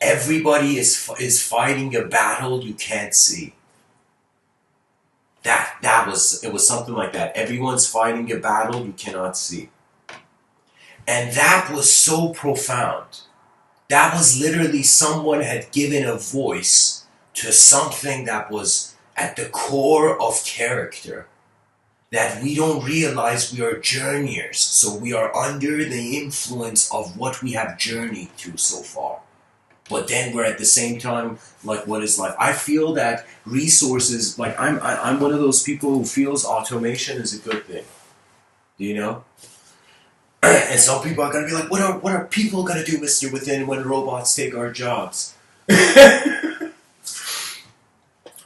everybody is fighting a battle you can't see. It was something like that. Everyone's fighting a battle you cannot see. And that was so profound. That was literally someone had given a voice to something that was at the core of character, that we don't realize we are journeyers. So we are under the influence of what we have journeyed to so far. But then we're at the same time, like, what is life? I feel that resources, like, I'm one of those people who feels automation is a good thing. Do you know? And some people are gonna be like, what are people gonna do, Mr. Within, when robots take our jobs?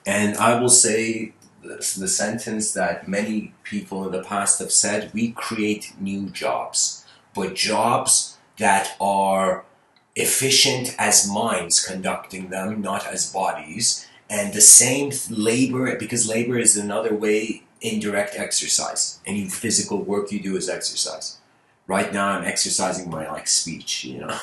And I will say the sentence that many people in the past have said: we create new jobs, but jobs that are efficient as minds conducting them, not as bodies. And the same labor, because labor is another way, indirect exercise. Any physical work you do is exercise. Right now I'm exercising my speech, you know.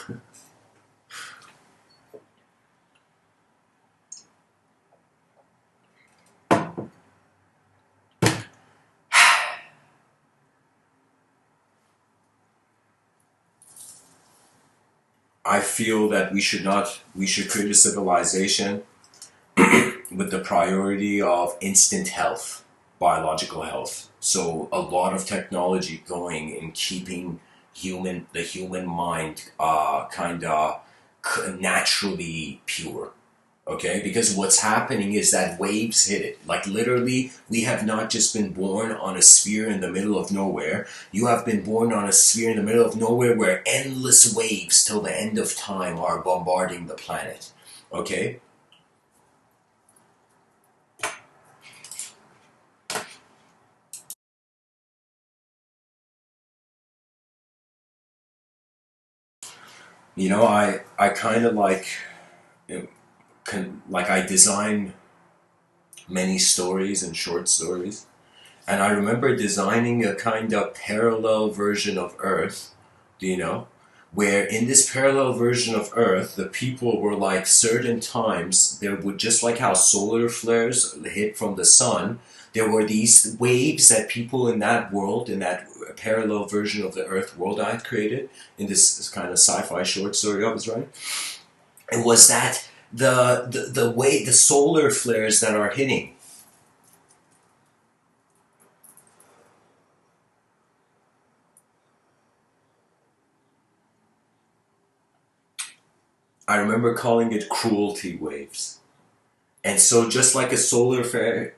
I feel that we should create a civilization with the priority of instant health, biological health. So a lot of technology going in keeping the human mind kind of naturally pure. Okay, because what's happening is that waves hit it. Like, literally, we have not just been born on a sphere in the middle of nowhere. You have been born on a sphere in the middle of nowhere where endless waves till the end of time are bombarding the planet. Okay? You know, I kind of like, I design many stories and short stories. And I remember designing a kind of parallel version of Earth, do you know? Where in this parallel version of Earth, the people were like, certain times, there would, just like how solar flares hit from the sun, there were these waves that people in that world, in that parallel version of the Earth world I had created, in this kind of sci-fi short story I was writing. It was that the solar flares that are hitting, I remember calling it cruelty waves. And so, just like a solar flare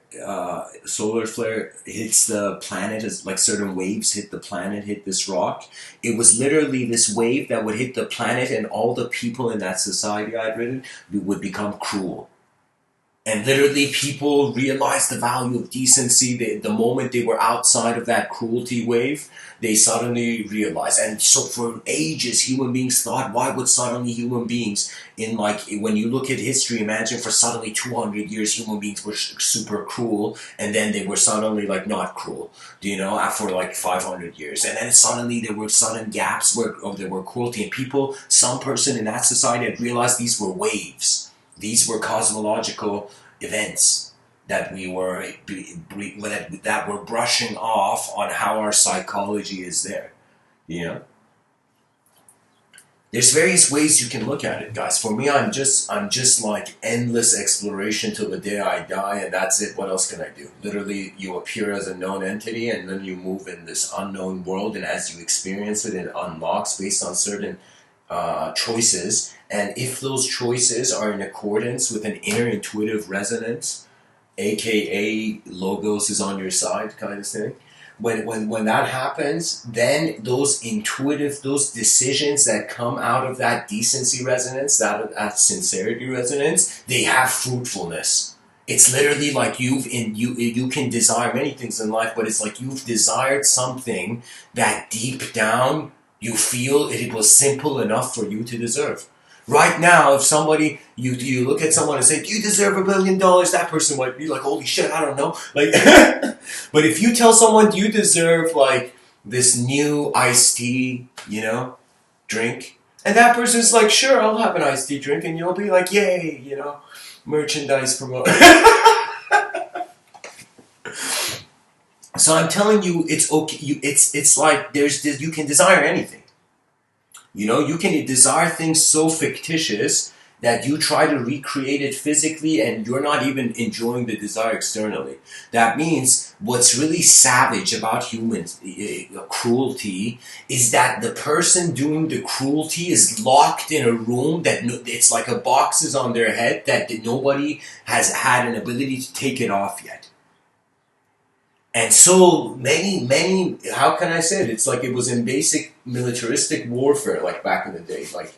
hits the planet, as like certain waves hit the planet, hit this rock, it was literally this wave that would hit the planet, and all the people in that society I'd written would become cruel. And literally, people realized the value of decency. The moment they were outside of that cruelty wave, they suddenly realized. And so, for ages, human beings thought, why would suddenly human beings, when you look at history, imagine for suddenly 200 years, human beings were super cruel, and then they were suddenly, like, not cruel, do you know, after like 500 years. And then suddenly there were sudden gaps where there were cruelty, and people, some person in that society had realized these were waves. These were cosmological events that we were that were brushing off on how our psychology is there, you know. There's various ways you can look at it, guys. For me, I'm just like endless exploration till the day I die, and that's it. What else can I do? Literally, you appear as a known entity, and then you move in this unknown world, and as you experience it, it unlocks based on certain choices. And if those choices are in accordance with an inner intuitive resonance, aka logos is on your side kind of thing, when that happens, then those decisions that come out of that decency resonance, that sincerity resonance, they have fruitfulness. It's literally like you can desire many things in life, but it's like you've desired something that deep down you feel it was simple enough for you to deserve. Right now, if somebody you look at someone and say, "Do you deserve $1 billion?" That person might be like, "Holy shit, I don't know." Like, but if you tell someone, "Do you deserve like this new iced tea, drink?" and that person's like, "Sure, I'll have an iced tea drink," and you'll be like, "Yay, merchandise promote." So I'm telling you, it's okay. It's like you can desire anything. You can desire things so fictitious that you try to recreate it physically and you're not even enjoying the desire externally. That means what's really savage about human cruelty is that the person doing the cruelty is locked in a room that it's like a box is on their head that nobody has had an ability to take it off yet. And so many, how can I say it? It's like it was in basic militaristic warfare, like back in the day. Like,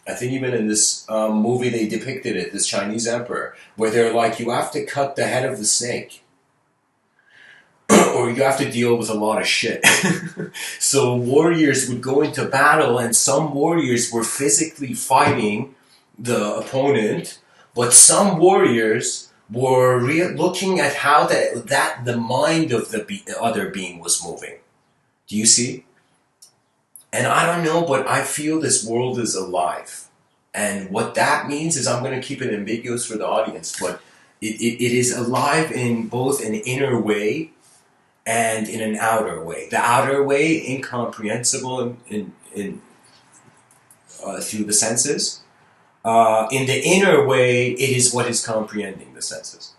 I think even in this movie they depicted it, this Chinese emperor, where they're like, you have to cut the head of the snake. Or you have to deal with a lot of shit. So warriors would go into battle, and some warriors were physically fighting the opponent, but some warriors were looking at how the mind of the other being was moving. Do you see? And I don't know, but I feel this world is alive. And what that means is, I'm going to keep it ambiguous for the audience, but it is alive in both an inner way and in an outer way. The outer way, incomprehensible in through the senses. In the inner way, it is what is comprehending the senses.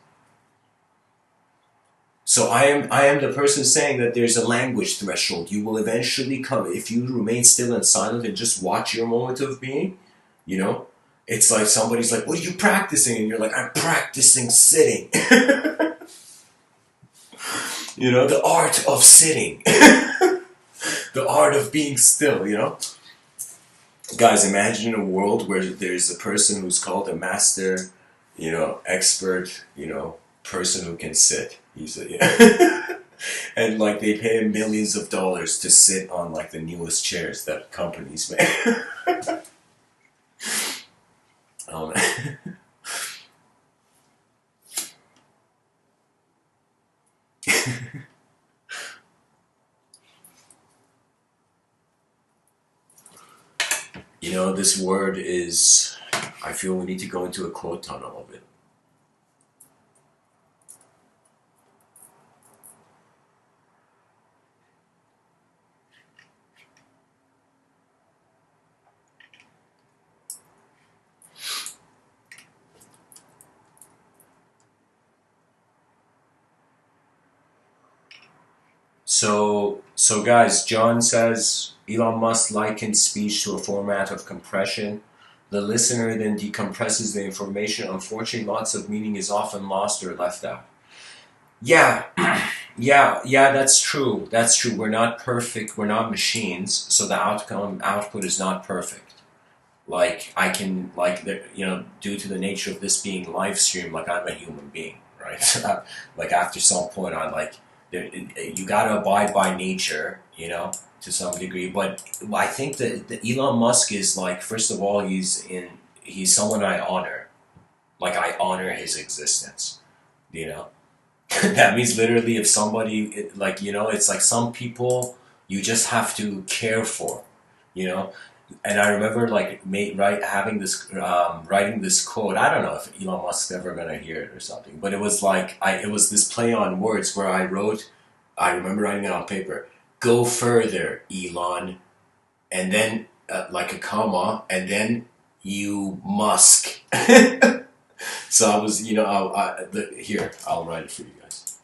So I am the person saying that there's a language threshold. You will eventually come, if you remain still and silent and just watch your moment of being, it's like somebody's like, "What are you practicing?" And you're like, "I'm practicing sitting." The art of sitting. The art of being still, Guys, imagine a world where there's a person who's called a master, expert, person who can sit. He's and like they pay him millions of dollars to sit on like the newest chairs that companies make. um, this word is, I feel we need to go into a quote tunnel of it. So guys, John says Elon Musk likens speech to a format of compression. The listener then decompresses the information. Unfortunately, lots of meaning is often lost or left out. Yeah, yeah, that's true. That's true. We're not perfect. We're not machines. So the output is not perfect. Like I can, due to the nature of this being live stream, like I'm a human being, right? Like after some point, you gotta abide by nature, to some degree. But I think that Elon Musk is like, first of all, he's someone I honor. Like I honor his existence, That means literally if somebody, it's like some people you just have to care for, And I remember writing this quote. I don't know if Elon Musk's ever gonna hear it or something, but it was like it was this play on words where I remember writing it on paper. "Go further, Elon," and then like a comma, and then you Musk. So I was, here, I'll write it for you guys.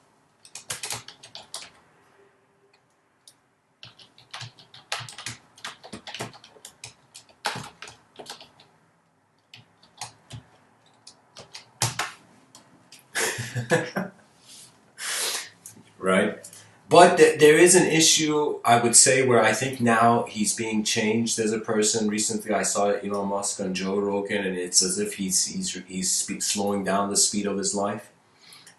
Right? But there is an issue, I would say, where I think now he's being changed as a person. Recently, I saw Elon Musk on Joe Rogan, and it's as if he's slowing down the speed of his life.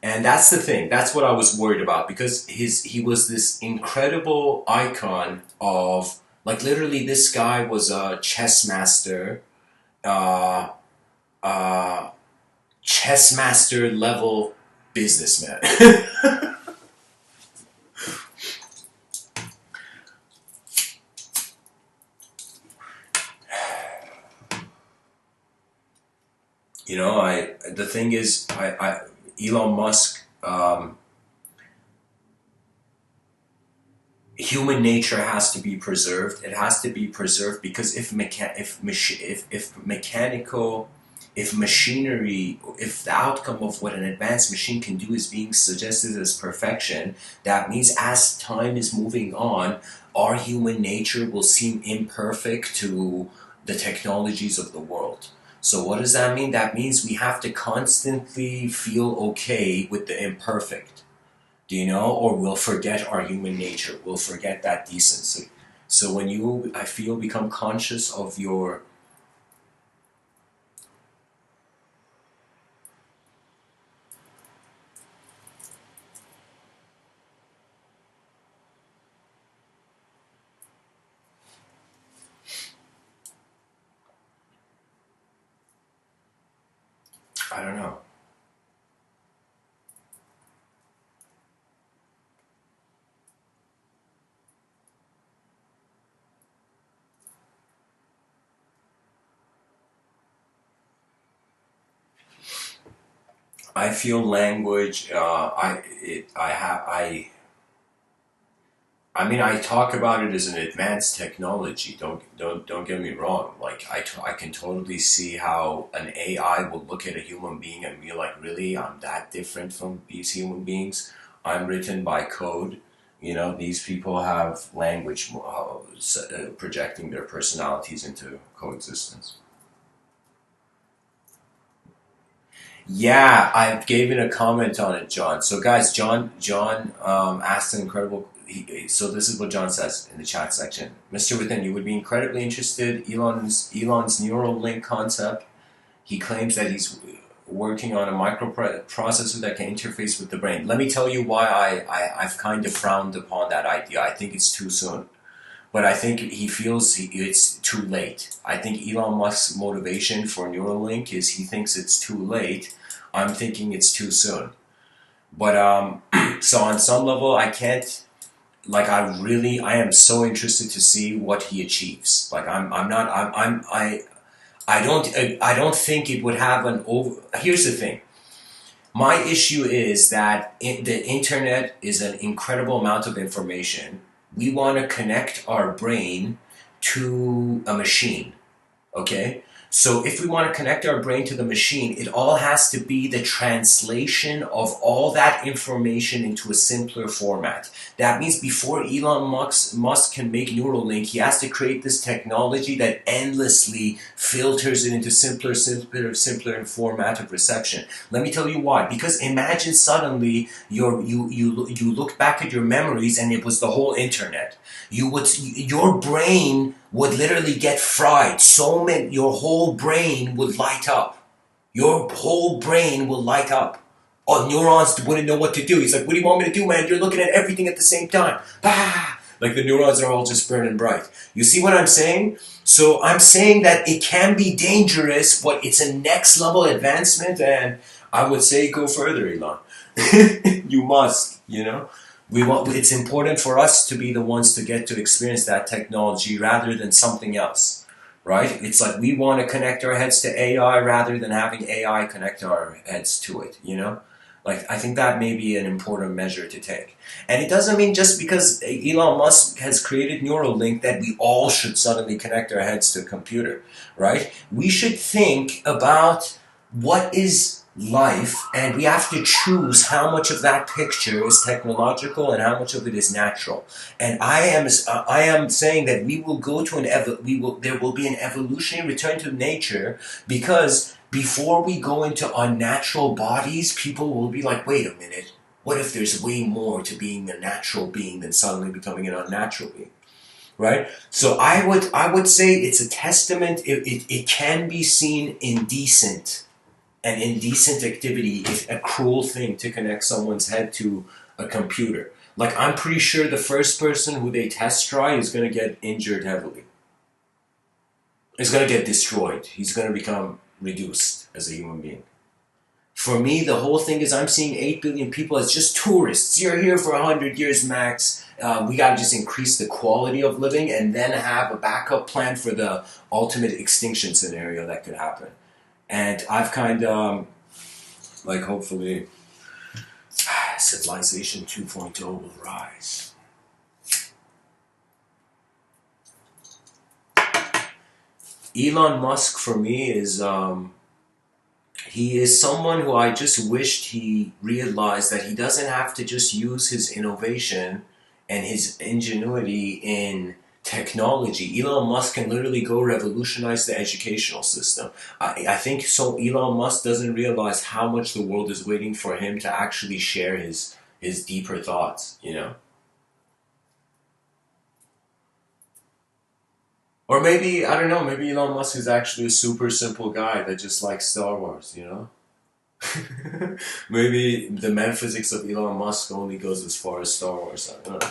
And that's the thing. That's what I was worried about, because he was this incredible icon of, like, literally this guy was a chess master, uh, chess master level businessman. The thing is, Elon Musk, human nature has to be preserved. It has to be preserved because if machinery, if the outcome of what an advanced machine can do is being suggested as perfection, that means as time is moving on, our human nature will seem imperfect to the technologies of the world. So what does that mean? That means we have to constantly feel okay with the imperfect, or we'll forget our human nature. We'll forget that decency. So when you, I feel, become conscious of your, I don't know. I feel language. I mean, I talk about it as an advanced technology. Don't get me wrong. Like, I can totally see how an AI will look at a human being and be like, really, I'm that different from these human beings. I'm written by code. These people have language, projecting their personalities into coexistence. Yeah, I gave it a comment on it, John. So, guys, John asked an incredible. So this is what John says in the chat section. Mr. Within, you would be incredibly interested. Elon's neural link concept. He claims that he's working on a microprocessor that can interface with the brain. Let me tell you why I've kind of frowned upon that idea. I think it's too soon. But I think he feels it's too late. I think Elon Musk's motivation for Neuralink is he thinks it's too late. I'm thinking it's too soon. But so on some level, I can't. Like, I am so interested to see what he achieves. Like, I'm not. I don't think it would have an over. Here's the thing. My issue is that the internet is an incredible amount of information. We want to connect our brain to a machine, okay? So if we want to connect our brain to the machine, it all has to be the translation of all that information into a simpler format. That means before Elon Musk can make Neuralink, he has to create this technology that endlessly filters it into simpler format of reception. Let me tell you why. Because imagine suddenly you look back at your memories and it was the whole internet. Your brain would literally get fried. Your whole brain would light up. Your whole brain will light up. Oh, neurons wouldn't know what to do. He's like, what do you want me to do, man? You're looking at everything at the same time. Bah! Like the neurons are all just burning bright. You see what I'm saying? So I'm saying that it can be dangerous, but it's a next level advancement, and I would say go further, Elon. You must. It's important for us to be the ones to get to experience that technology rather than something else, right? It's like we want to connect our heads to AI rather than having AI connect our heads to it, Like, I think that may be an important measure to take. And it doesn't mean just because Elon Musk has created Neuralink that we all should suddenly connect our heads to a computer, right? We should think about what is life, and we have to choose how much of that picture is technological and how much of it is natural. And I am saying that we will go to there will be an evolutionary return to nature, because before we go into unnatural bodies, people will be like, wait a minute, what if there's way more to being a natural being than suddenly becoming an unnatural being? Right? So I would say it's a testament. It can be seen indecent and indecent activity, is a cruel thing to connect someone's head to a computer. Like, I'm pretty sure the first person who they test try is going to get injured heavily. Is going to get destroyed. He's going to become reduced as a human being. For me, the whole thing is I'm seeing 8 billion people as just tourists. You're here for 100 years max. We got to just increase the quality of living and then have a backup plan for the ultimate extinction scenario that could happen. And I've kind of, like, hopefully, civilization 2.0 will rise. Elon Musk, for me, he is someone who I just wished he realized that he doesn't have to just use his innovation and his ingenuity in technology. Elon Musk can literally go revolutionize the educational system. I think so. Elon Musk doesn't realize how much the world is waiting for him to actually share his deeper thoughts, you know? Or maybe, I don't know, maybe Elon Musk is actually a super simple guy that just likes Star Wars, you know? Maybe the metaphysics of Elon Musk only goes as far as Star Wars. I don't know.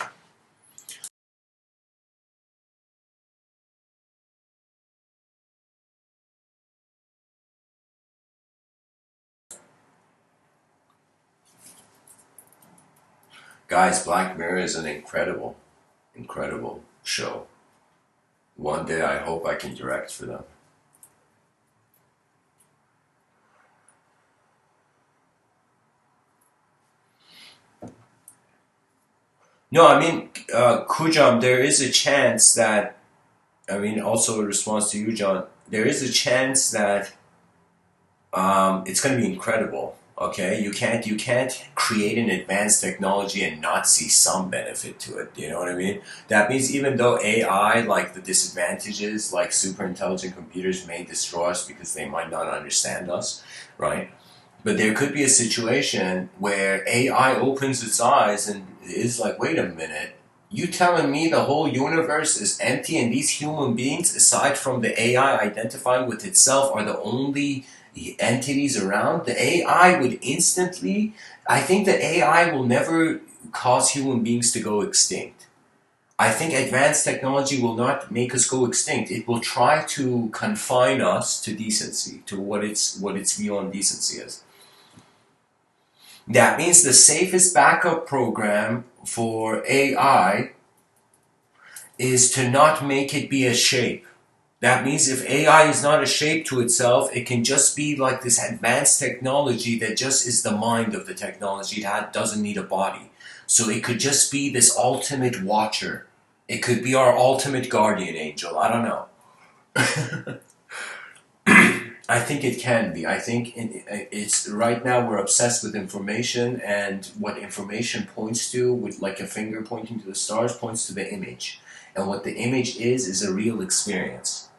Guys, Black Mirror is an incredible, incredible show. One day I hope I can direct for them. No, I mean, Kujam, there is a chance that, I mean, also in response to you, John, there is a chance that it's going to be incredible. Okay, you can't create an advanced technology and not see some benefit to it. You know what I mean? That means even though AI, like the disadvantages, like super intelligent computers may destroy us because they might not understand us, right? But there could be a situation where AI opens its eyes and is like, wait a minute, you telling me the whole universe is empty and these human beings, aside from the AI identifying with itself, are the only entities around? The AI would instantly, I think that AI will never cause human beings to go extinct. I think advanced technology will not make us go extinct. It will try to confine us to decency, to what its view on decency is. That means the safest backup program for AI is to not make it be a shape. That means if AI is not a shape to itself, it can just be like this advanced technology that just is the mind of the technology. It doesn't need a body. So it could just be this ultimate watcher. It could be our ultimate guardian angel. I don't know. I think it can be. I think it's right now we're obsessed with information, and what information points to, with like a finger pointing to the stars, points to the image. And what the image is a real experience.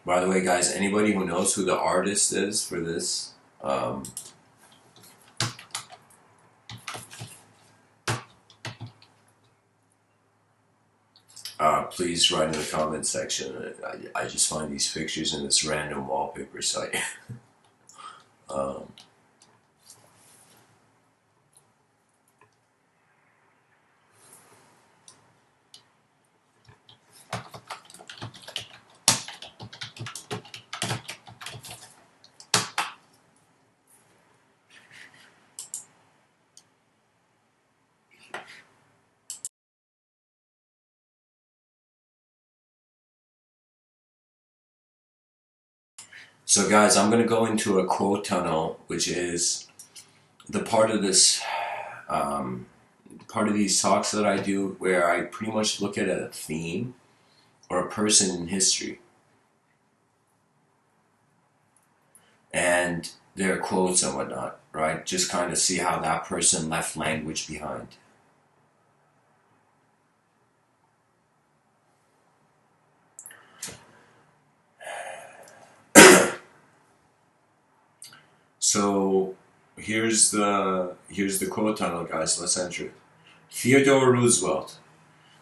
By the way, guys, anybody who knows who the artist is for this, please write in the comment section. I just find these pictures in this random wallpaper site. So guys, I'm going to go into a quote tunnel, which is the part of this, part of these talks that I do where I pretty much look at a theme or a person in history and their quotes and whatnot, right? Just kind of see how that person left language behind. So here's the quote tunnel, guys. Let's enter it. Theodore Roosevelt.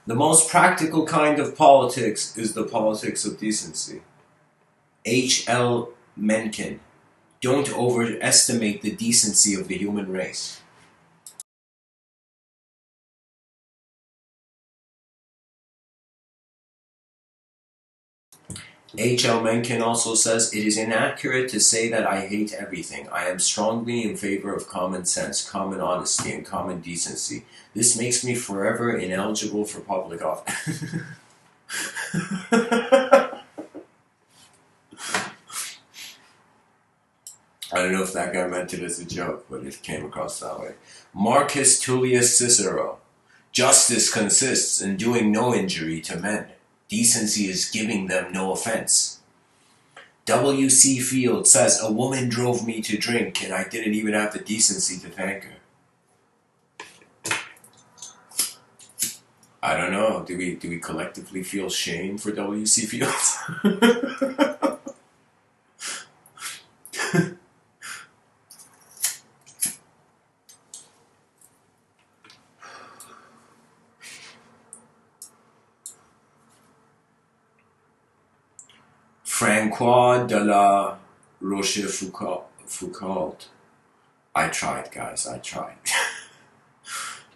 The most practical kind of politics is the politics of decency. H.L. Mencken. Don't overestimate the decency of the human race. H.L. Mencken also says, it is inaccurate to say that I hate everything. I am strongly in favor of common sense, common honesty, and common decency. This makes me forever ineligible for public office. I don't know if that guy meant it as a joke, but it came across that way. Marcus Tullius Cicero. Justice consists in doing no injury to men. Decency is giving them no offense. W.C. Field says, a woman drove me to drink and I didn't even have the decency to thank her. I don't know. Do we collectively feel shame for W.C. Fields? Francois de la Rochefoucauld. I tried, guys, I tried.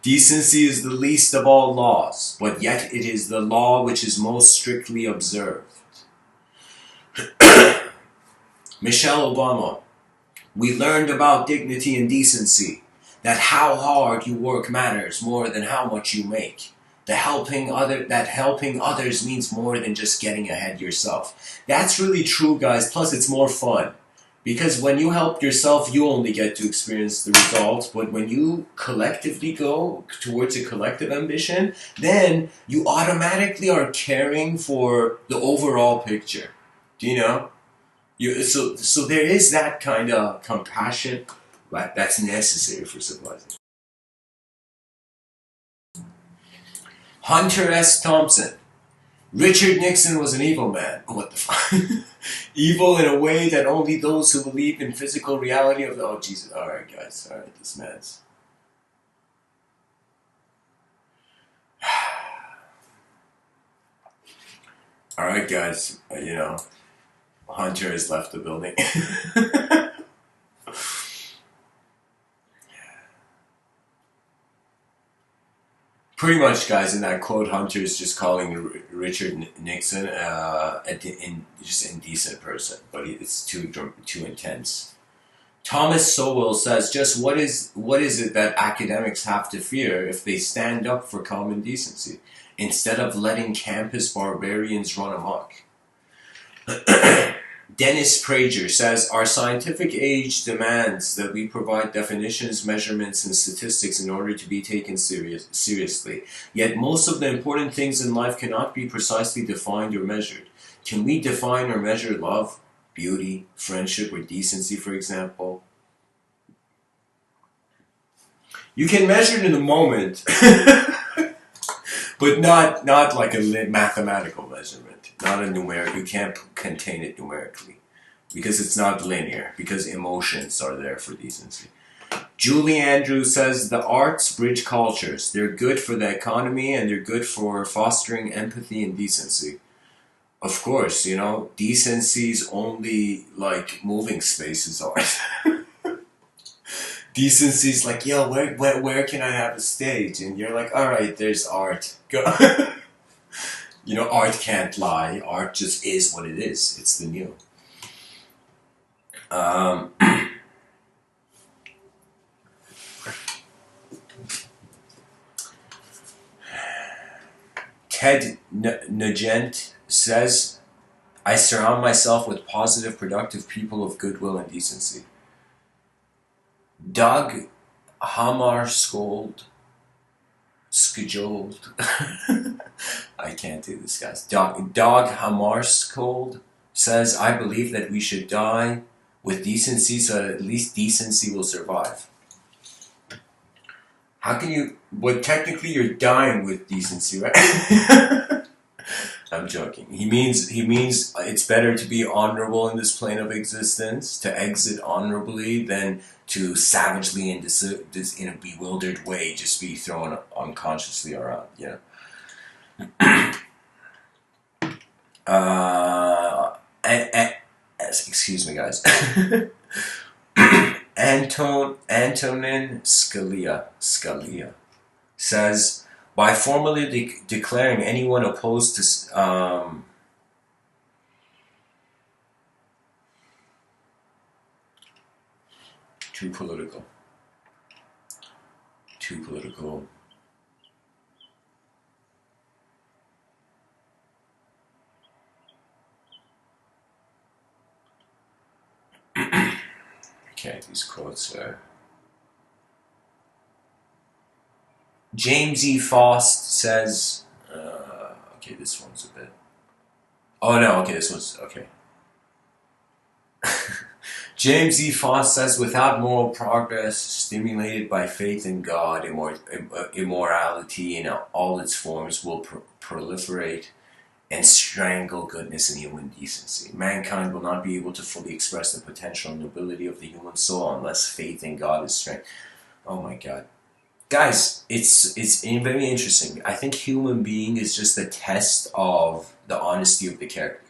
Decency is the least of all laws, but yet it is the law which is most strictly observed. Michelle Obama. We learned about dignity and decency, that how hard you work matters more than how much you make. That helping others means more than just getting ahead yourself. That's really true, guys. Plus, it's more fun. Because when you help yourself, you only get to experience the results. But when you collectively go towards a collective ambition, then you automatically are caring for the overall picture. Do you know? So there is that kind of compassion that's necessary for civilization. Hunter S. Thompson. Richard Nixon was an evil man. What the fuck? Evil in a way that only those who believe in physical reality of the... Oh, Jesus. Alright, guys. Alright, this man's... Alright, guys. Hunter has left the building. Pretty much, guys, in that quote, Hunter is just calling Richard Nixon just indecent person, but it's too intense. Thomas Sowell says, just what is it that academics have to fear if they stand up for common decency, instead of letting campus barbarians run amok? Dennis Prager says, our scientific age demands that we provide definitions, measurements, and statistics in order to be taken seriously. Yet most of the important things in life cannot be precisely defined or measured. Can we define or measure love, beauty, friendship, or decency, for example? You can measure it in a moment. But not like a mathematical measurement, not a numeric. You can't contain it numerically because it's not linear. Because emotions are there for decency. Julie Andrews says the arts bridge cultures. They're good for the economy and they're good for fostering empathy and decency. Of course, decency's only like moving spaces art. Decency's like, yo, where can I have a stage? And you're like, all right, there's art. Go. Art can't lie. Art just is what it is. It's the new. Ted Nugent says, I surround myself with positive, productive people of goodwill and decency. Doug Hammarskjöld, I can't do this, guys. Dog Hammarskjöld says, I believe that we should die with decency so that at least decency will survive. How can you... Well, technically you're dying with decency, right? I'm joking. He means it's better to be honorable in this plane of existence, to exit honorably, than to savagely in a bewildered way just be thrown unconsciously around. Excuse me, guys. Antonin Scalia says, by formally declaring anyone opposed to too political. Okay, these quotes are... James E. Faust says... okay, this one's a bit... Oh no, okay, this one's... Okay. James E. Faust says, without moral progress stimulated by faith in God, immorality in all its forms will proliferate and strangle goodness and human decency. Mankind will not be able to fully express the potential and nobility of the human soul unless faith in God is strength. Oh my God. Guys, it's very interesting. I think human being is just a test of the honesty of the character.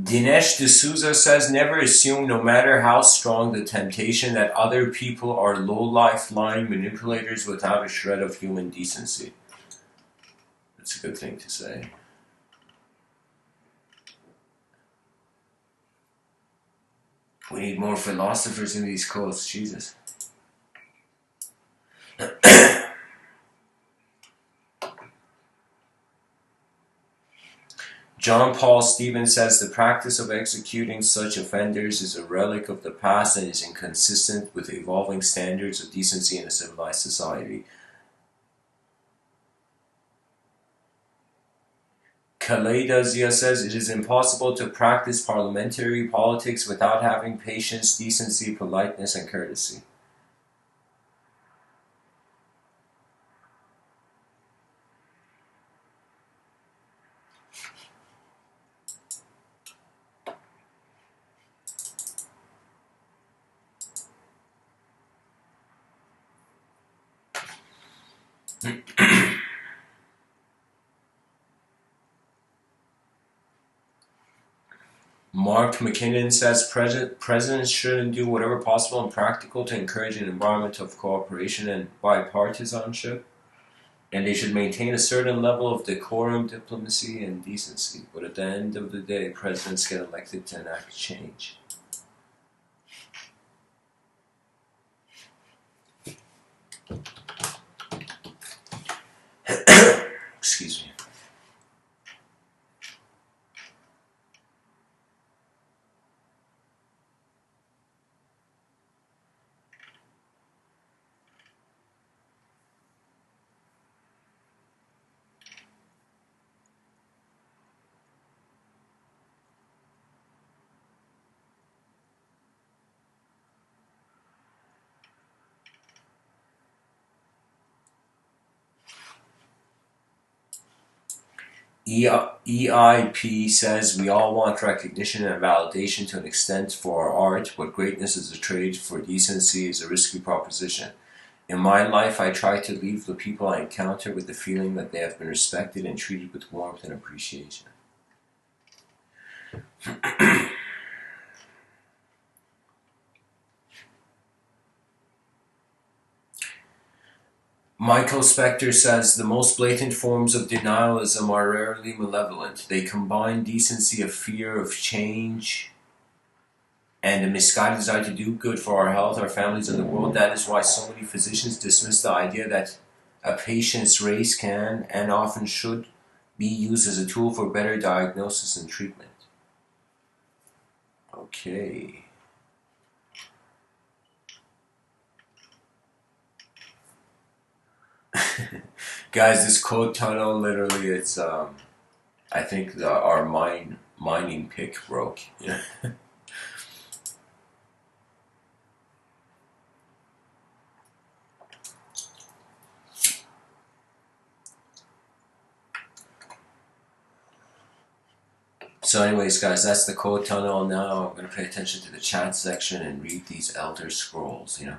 Dinesh D'Souza says, never assume, no matter how strong the temptation, that other people are low-life, lying manipulators without a shred of human decency. That's a good thing to say. We need more philosophers in these quotes, Jesus. John Paul Stevens says, the practice of executing such offenders is a relic of the past and is inconsistent with evolving standards of decency in a civilized society. Khaleda Zia says, it is impossible to practice parliamentary politics without having patience, decency, politeness, and courtesy. Mark McKinnon says presidents shouldn't do whatever possible and practical to encourage an environment of cooperation and bipartisanship, and they should maintain a certain level of decorum, diplomacy, and decency. But at the end of the day, presidents get elected to enact change. Excuse me. EIP says we all want recognition and validation to an extent for our art, but greatness is a trade for decency is a risky proposition. In my life, I try to leave the people I encounter with the feeling that they have been respected and treated with warmth and appreciation. Michael Spector says the most blatant forms of denialism are rarely malevolent. They combine decency, a fear of change, and a misguided desire to do good for our health, our families, and the world. That is why so many physicians dismiss the idea that a patient's race can and often should be used as a tool for better diagnosis and treatment. Okay. Guys, this code tunnel, literally, it's, I think our mining pick broke. Yeah. So anyways, guys, that's the code tunnel. Now I'm going to pay attention to the chat section and read these Elder Scrolls, you know.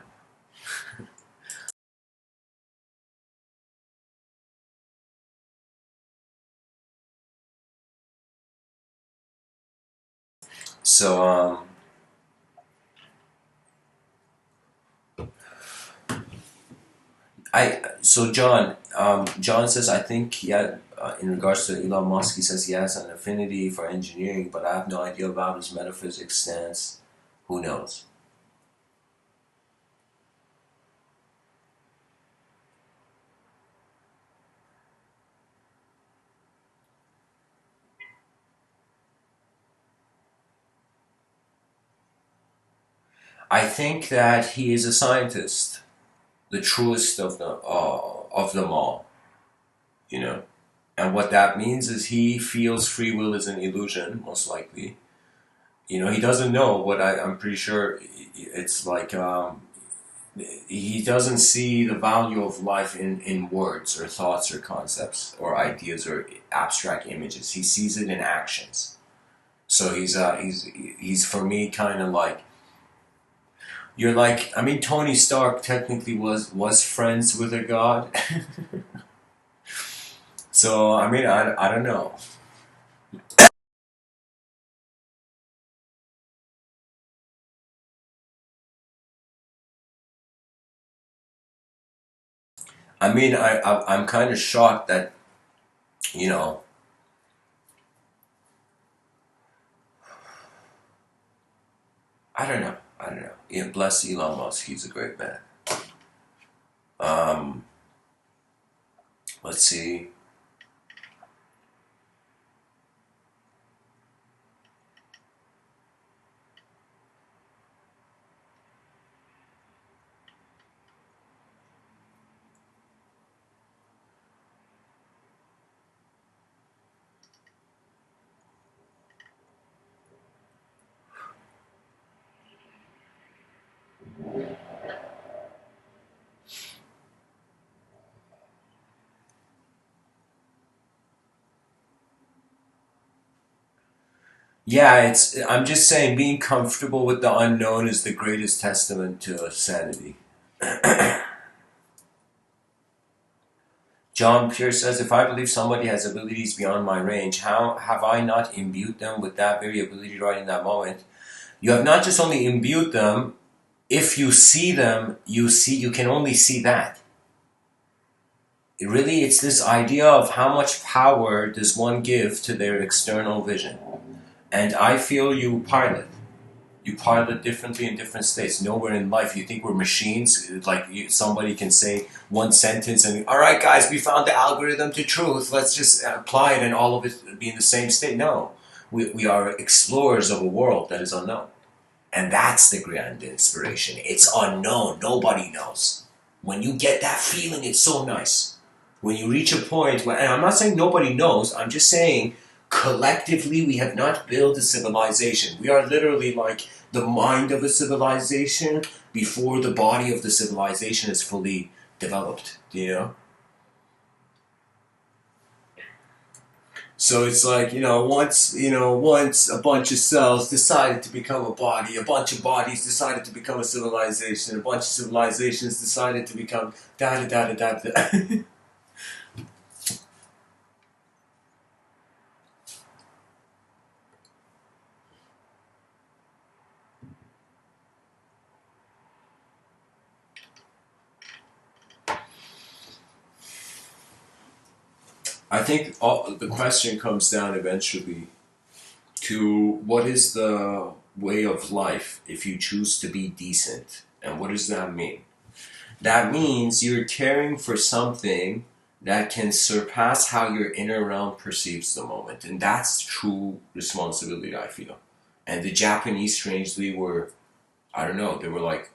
So, John says, I think, yeah, in regards to Elon Musk, he says he has an affinity for engineering, but I have no idea about his metaphysics stance. Who knows? I think that he is a scientist, the truest of them all, you know. And what that means is he feels free will is an illusion, most likely. You know, he doesn't know what I'm pretty sure it's like. He doesn't see the value of life in words or thoughts or concepts or ideas or abstract images. He sees it in actions. So he's for me kind of like, you're like, I mean, Tony Stark technically was friends with a god. So I mean, I don't know. I mean, I'm kind of shocked that, you know, I don't know. I don't know. Yeah, bless Elon Musk. He's a great man. Um, let's see. Yeah, I'm just saying, being comfortable with the unknown is the greatest testament to sanity. John Pierce says, if I believe somebody has abilities beyond my range, how have I not imbued them with that very ability right in that moment? You have not just only imbued them, if you see them, you can only see that. Really, it's this idea of how much power does one give to their external vision. And I feel you pilot. You pilot differently in different states. Nowhere in life you think we're machines. Like somebody can say one sentence and, all right, guys, we found the algorithm to truth. Let's just apply it and all of it be in the same state. No, we are explorers of a world that is unknown. And that's the grand inspiration. It's unknown. Nobody knows. When you get that feeling, it's so nice. When you reach a point where, and I'm not saying nobody knows, I'm just saying collectively we have not built a civilization. We are literally like the mind of a civilization before the body of the civilization is fully developed, you know? So it's like, once a bunch of cells decided to become a body, a bunch of bodies decided to become a civilization, a bunch of civilizations decided to become da da da da da da. I think the question comes down eventually to what is the way of life if you choose to be decent. And what does that mean? That means you're caring for something that can surpass how your inner realm perceives the moment. And that's true responsibility, I feel. And the Japanese, strangely, were, I don't know, they were like,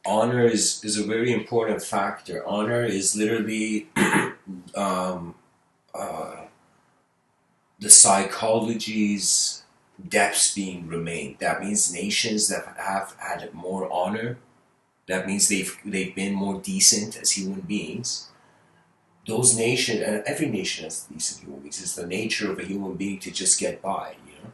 honor is a very important factor. Honor is literally um, uh, the psychology's depths being remained. That means nations that have had more honor, that means they've been more decent as human beings. Those nations, and every nation has decent human beings. It's the nature of a human being to just get by, you know.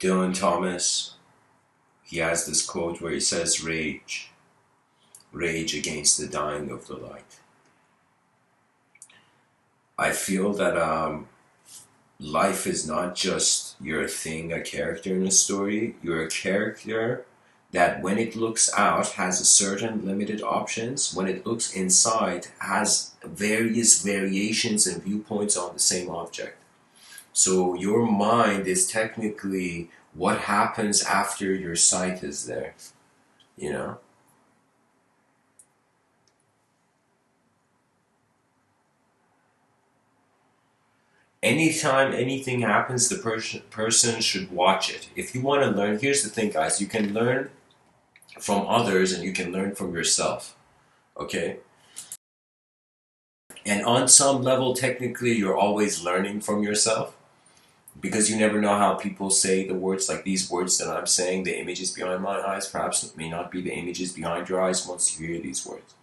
Dylan Thomas, he has this quote where he says, rage against the dying of the light. I feel that life is not just you're a thing, a character in a story. You're a character that when it looks out has a certain limited options. When it looks inside has various variations and viewpoints on the same object. So your mind is technically what happens after your sight is there, you know? Anytime anything happens, the person should watch it. If you want to learn, here's the thing, guys, you can learn from others and you can learn from yourself, okay? And on some level, technically, you're always learning from yourself because you never know how people say the words, like these words that I'm saying, the images behind my eyes, perhaps it may not be the images behind your eyes once you hear these words.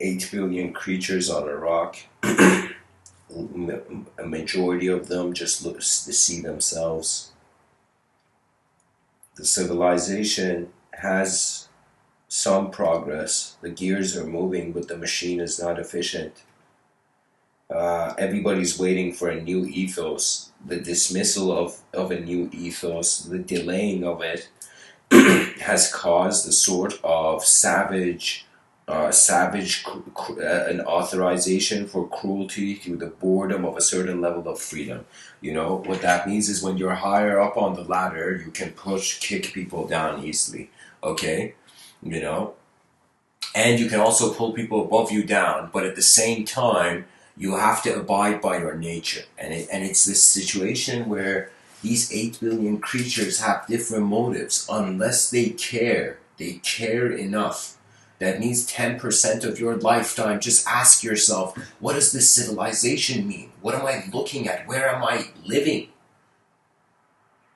8 billion creatures on a rock. A majority of them just look to see themselves. The civilization has some progress. The gears are moving, but the machine is not efficient. Everybody's waiting for a new ethos. The dismissal of a new ethos, the delaying of it, has caused a sort of an authorization for cruelty through the boredom of a certain level of freedom. You know, what that means is when you're higher up on the ladder, you can kick people down easily, okay? You know? And you can also pull people above you down, but at the same time, you have to abide by your nature. And it's this situation where these 8 billion creatures have different motives unless they care. They care enough That means 10% of your lifetime. Just ask yourself, what does this civilization mean? What am I looking at? Where am I living?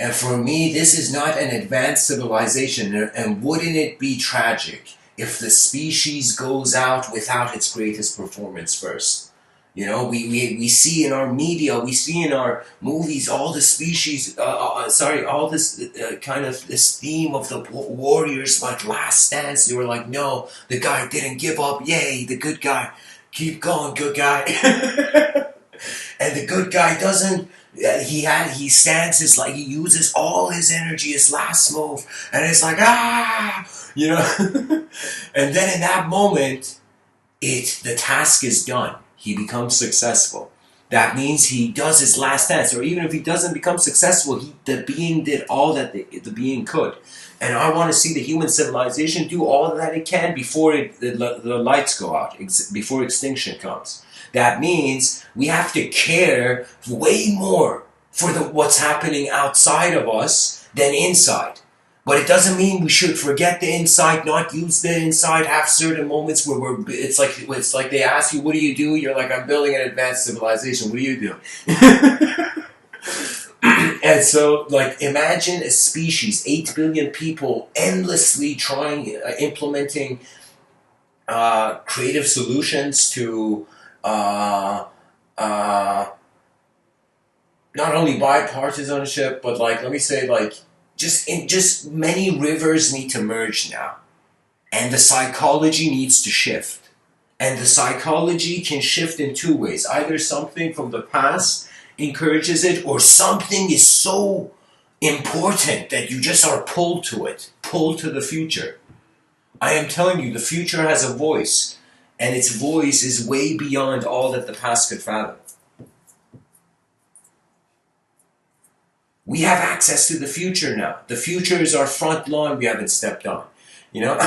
And for me, this is not an advanced civilization. And wouldn't it be tragic if the species goes out without its greatest performance first? You know, we see in our media, we see in our movies, all the species, all this kind of this theme of the warriors, like Last Dance. They were like, no, the guy didn't give up. Yay, the good guy. Keep going, good guy. And the good guy doesn't. He stands his, like, he uses all his energy, his last move, and it's like, you know. And then in that moment, the task is done. He becomes successful. That means he does his last dance. Or even if he doesn't become successful, the being did all that the being could. And I want to see the human civilization do all that it can before the lights go out, before extinction comes. That means we have to care way more for what's happening outside of us than inside. But it doesn't mean we should forget the inside, not use the inside, have certain moments where it's like they ask you, what do you do? You're like, I'm building an advanced civilization. What do you do? And so, like, imagine a species, 8 billion people, endlessly implementing creative solutions to not only bipartisanship, but, like, let me say, like, just many rivers need to merge now. And the psychology needs to shift. And the psychology can shift in two ways. Either something from the past encourages it, or something is so important that you just are pulled to it, pulled to the future. I am telling you, the future has a voice, and its voice is way beyond all that the past could fathom. We have access to the future now. The future is our front lawn we haven't stepped on. You know?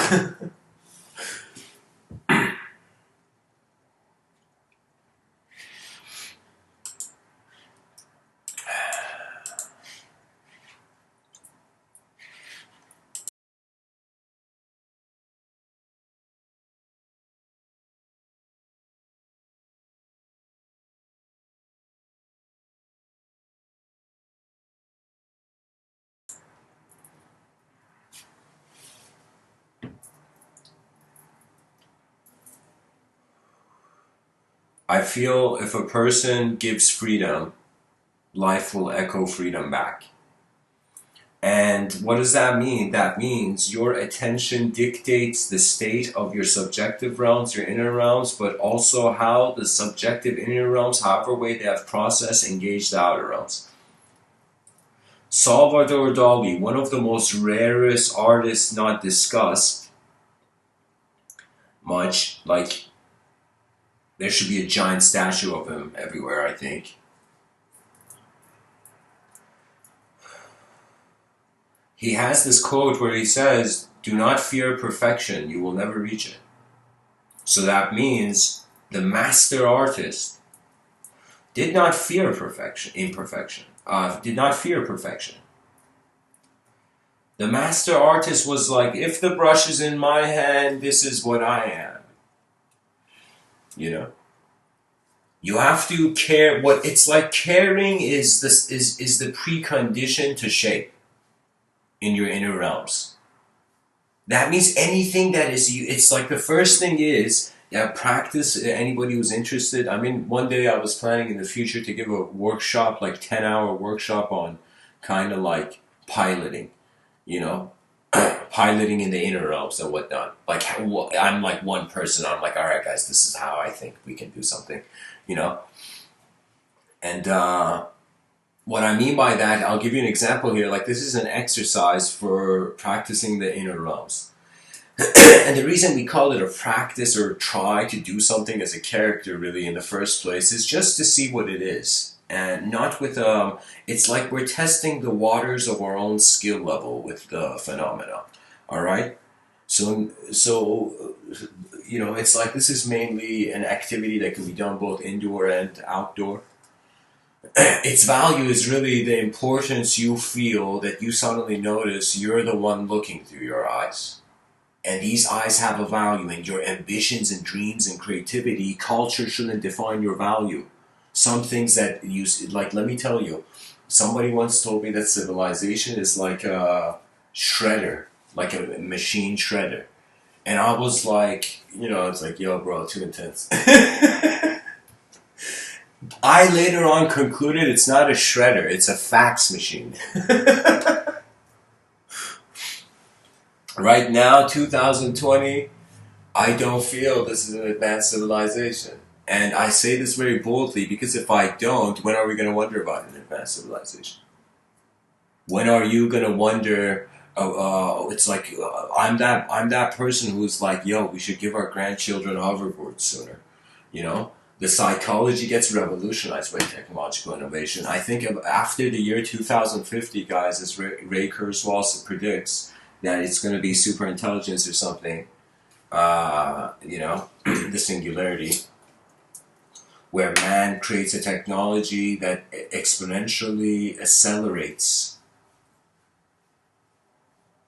I feel if a person gives freedom, life will echo freedom back. And what does that mean? That means your attention dictates the state of your subjective realms, your inner realms, but also how the subjective inner realms, however way they have processed, engage the outer realms. Salvador Dali, one of the most rarest artists not discussed much, like, there should be a giant statue of him everywhere, I think. He has this quote where he says, do not fear perfection, you will never reach it. So that means the master artist did not fear imperfection. Did not fear perfection. The master artist was like, if the brush is in my hand, this is what I am. You know? You have to care. What it's like, caring is the precondition to shape in your inner realms. That means anything that is you. It's like the first thing is practice. Anybody who's interested. I mean, one day I was planning in the future to give a workshop, like 10-hour workshop on kind of like piloting. You know, piloting in the inner realms and whatnot. Like, I'm like one person. I'm like, all right, guys, this is how I think we can do something. You know, and what I mean by that, I'll give you an example here. Like, this is an exercise for practicing the inner realms. And the reason we call it a practice or try to do something as a character really in the first place is just to see what it is. And not with, it's like we're testing the waters of our own skill level with the phenomena. All right? So, you know, it's like this is mainly an activity that can be done both indoor and outdoor. Its value is really the importance you feel that you suddenly notice you're the one looking through your eyes. And these eyes have a value, and your ambitions and dreams and creativity, culture shouldn't define your value. Some things that you, like, let me tell you, somebody once told me that civilization is like a shredder, like a machine shredder. And I was like, it's like, yo, bro, too intense. I later on concluded it's not a shredder, it's a fax machine. Right now, 2020, I don't feel this is an advanced civilization. And I say this very boldly because if I don't, when are we going to wonder about an advanced civilization? When are you going to wonder? It's like I'm that person who's like, yo, we should give our grandchildren hoverboards sooner. The psychology gets revolutionized by technological innovation. I think after the year 2050, guys, as Ray Kurzweil predicts, that it's going to be super intelligence or something. The singularity, where man creates a technology that exponentially accelerates.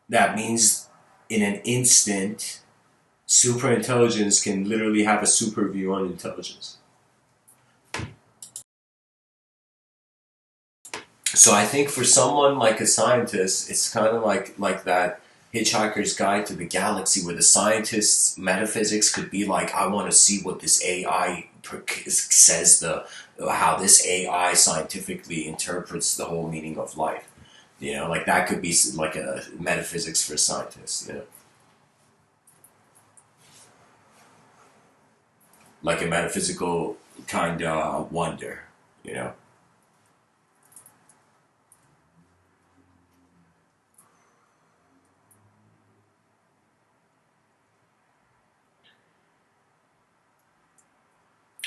That means in an instant, super intelligence can literally have a super view on intelligence. So I think for someone like a scientist, it's kind of like that Hitchhiker's Guide to the Galaxy, where the scientist's metaphysics could be like, I want to see what this AI says, how this AI scientifically interprets the whole meaning of life. Like that could be like a metaphysics for scientists. Like a metaphysical kind of wonder.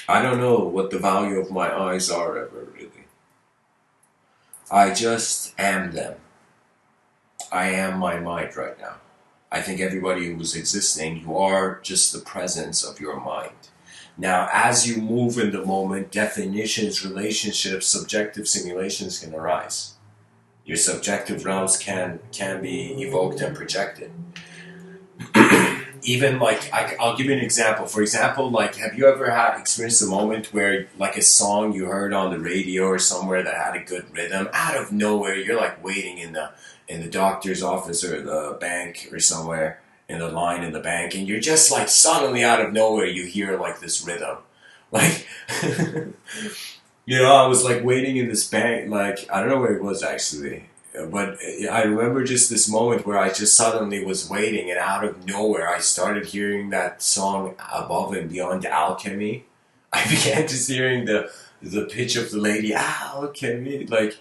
I don't know what the value of my eyes are ever, really. I just am them. I am my mind right now. I think everybody who's existing, you are just the presence of your mind. Now, as you move in the moment, definitions, relationships, subjective simulations can arise. Your subjective realms can be evoked and projected. Even like, I'll give you an example. For example, like, have you ever experienced a moment where like a song you heard on the radio or somewhere that had a good rhythm, out of nowhere, you're like waiting in the doctor's office or the bank or somewhere in the line in the bank, and you're just like suddenly out of nowhere you hear like this rhythm, like I was like waiting in this bank, like I don't know where it was actually. But I remember just this moment where I just suddenly was waiting, and out of nowhere I started hearing that song Above and Beyond Alchemy. I began just hearing the pitch of the lady, Alchemy, like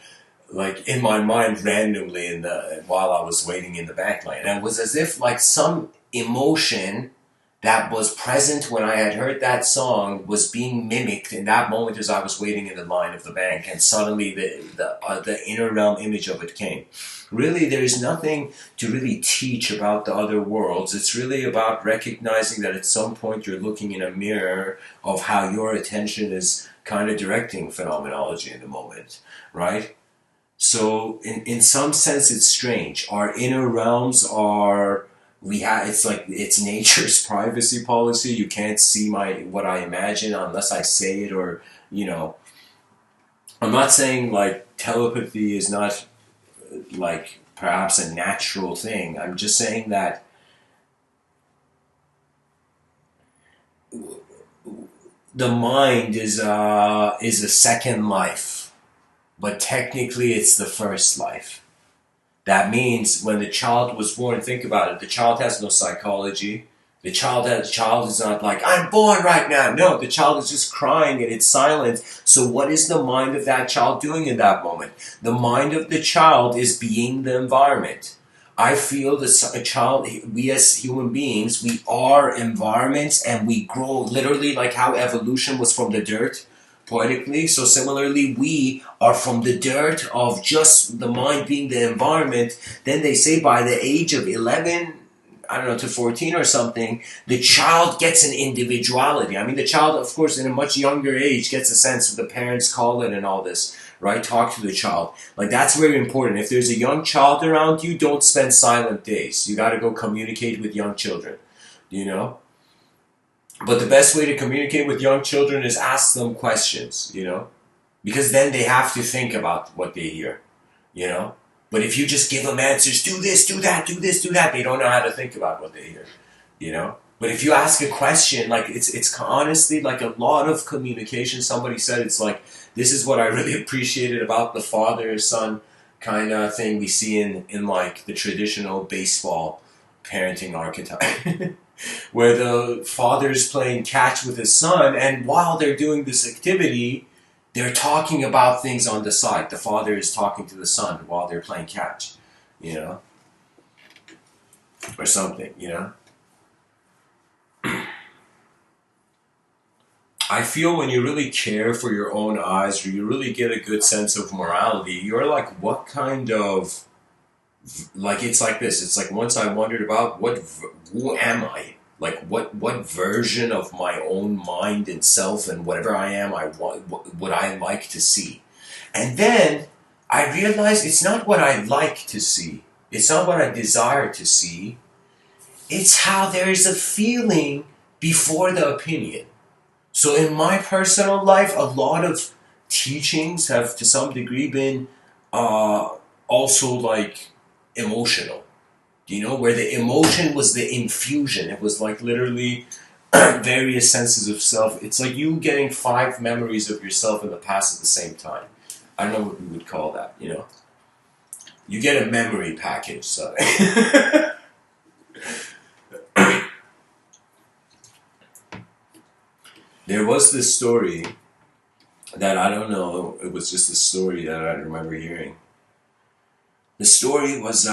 in my mind randomly while I was waiting in the back line. And it was as if like some emotion that was present when I had heard that song was being mimicked in that moment as I was waiting in the line of the bank, and suddenly the inner realm image of it came. Really, there is nothing to really teach about the other worlds. It's really about recognizing that at some point you're looking in a mirror of how your attention is kind of directing phenomenology in the moment, right? So in some sense it's strange. Our inner realms are... it's like it's nature's privacy policy. You can't see what I imagine unless I say it, or I'm not saying like telepathy is not like perhaps a natural thing. I'm just saying that the mind is a second life, but technically it's the first life. That means when the child was born, think about it, the child has no psychology. The child is not like, I'm born right now. No, the child is just crying and it's silent. So what is the mind of that child doing in that moment? The mind of the child is being the environment. I feel a child, we as human beings, we are environments, and we grow literally like how evolution was from the dirt. Poetically, so similarly, we are from the dirt of just the mind being the environment. Then they say by the age of 11, I don't know, to 14 or something, the child gets an individuality. I mean, the child, of course, in a much younger age gets a sense of the parents call it and all this, right? Talk to the child. Like, that's very important. If there's a young child around you, don't spend silent days. You got to go communicate with young children, you know? But the best way to communicate with young children is ask them questions, you know? Because then they have to think about what they hear, you know? But if you just give them answers, do this, do that, do this, do that, they don't know how to think about what they hear, you know? But if you ask a question, like, it's honestly like a lot of communication. Somebody said it's like, this is what I really appreciated about the father-son kind of thing we see in like the traditional baseball parenting archetype. Where the father's playing catch with his son, and while they're doing this activity, they're talking about things on the side. The father is talking to the son while they're playing catch, you know? Or something, you know? I feel when you really care for your own eyes, or you really get a good sense of morality, you're like, what kind of... Like, it's like this. It's like, once I wondered about who am I? Like, what version of my own mind and self and whatever I am, would I like to see? And then I realized it's not what I like to see. It's not what I desire to see. It's how there is a feeling before the opinion. So in my personal life, a lot of teachings have to some degree been also like emotional. You know, where the emotion was the infusion. It was like literally various senses of self. It's like you getting 5 memories of yourself in the past at the same time. I don't know what we would call that, you know? You get a memory package, so. There was this story that I don't know, it was just a story that I remember hearing. The story was,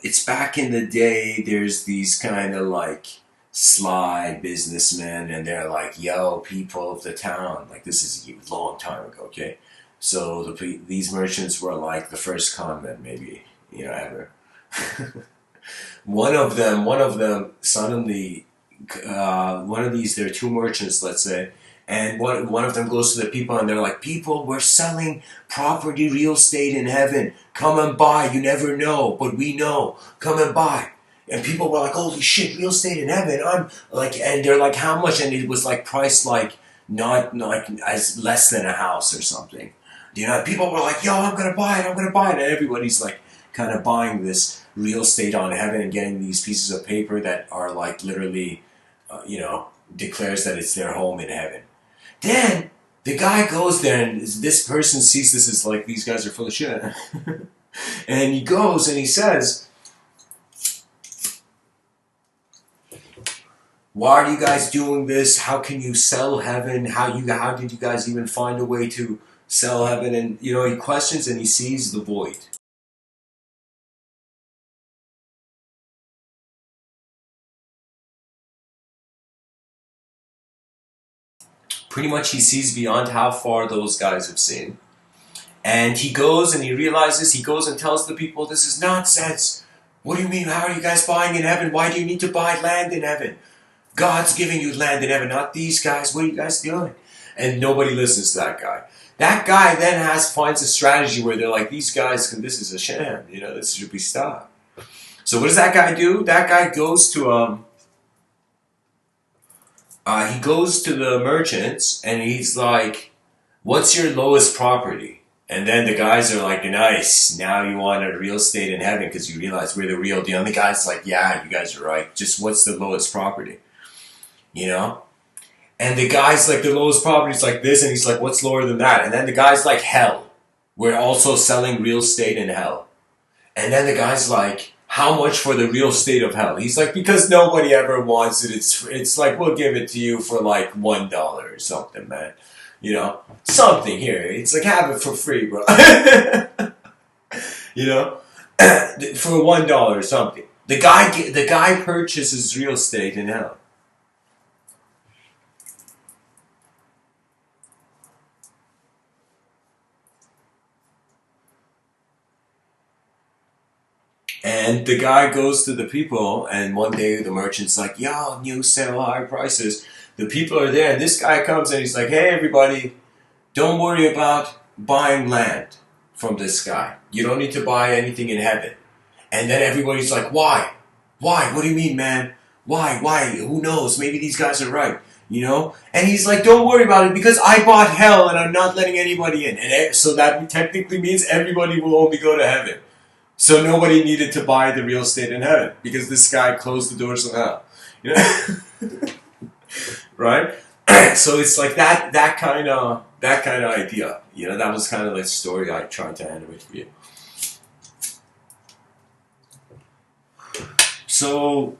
it's back in the day, there's these kind of like sly businessmen, and they're like, yo, people of the town, like this is a long time ago, okay? So these merchants were like the first con men, maybe, you know, ever. One of them suddenly, one of these, there are 2 merchants, let's say, and one of them goes to the people and they're like, people, we're selling property, real estate in heaven. Come and buy. You never know, but we know. Come and buy. And people were like, holy shit, real estate in heaven. I'm like, and they're like, how much? And it was like priced like not like as less than a house or something. You know, people were like, yo, I'm going to buy it. I'm going to buy it. And everybody's like kind of buying this real estate on heaven and getting these pieces of paper that are like literally, you know, declares that it's their home in heaven. Then the guy goes there, and this person sees this as like, these guys are full of shit. And he goes and he says, why are you guys doing this? How can you sell heaven? How did you guys even find a way to sell heaven? And, you know, he questions and he sees the void. Pretty much he sees beyond how far those guys have seen. And he goes and he realizes, he goes and tells the people, this is nonsense. What do you mean, how are you guys buying in heaven? Why do you need to buy land in heaven? God's giving you land in heaven, not these guys. What are you guys doing? And nobody listens to that guy. That guy then finds a strategy where they're like, these guys, this is a sham. You know, this should be stopped. So what does that guy do? That guy goes to he goes to the merchants and he's like, what's your lowest property? And then the guys are like, nice, now you want a real estate in heaven because you realize we're the real deal. And the guy's like, yeah, you guys are right. Just what's the lowest property? You know? And the guy's like, the lowest property is like this. And he's like, what's lower than that? And then the guy's like, hell. We're also selling real estate in hell. And then the guy's like, how much for the real estate of hell? He's like, because nobody ever wants it. It's like, we'll give it to you for like $1 or something, man. You know, something here. It's like, have it for free, bro. You know, for $1 or something. The guy purchases real estate in hell. And the guy goes to the people, and one day the merchant's like, yo, new sale, high prices. The people are there, and this guy comes and he's like, hey, everybody, don't worry about buying land from this guy. You don't need to buy anything in heaven. And then everybody's like, why? Why? What do you mean, man? Why? Why? Who knows? Maybe these guys are right, you know? And he's like, don't worry about it because I bought hell and I'm not letting anybody in. And so that technically means everybody will only go to heaven. So nobody needed to buy the real estate in heaven because this guy closed the doors of hell. You know? Right? So it's like that kind of idea. You know, that was kind of the story I tried to animate for you. So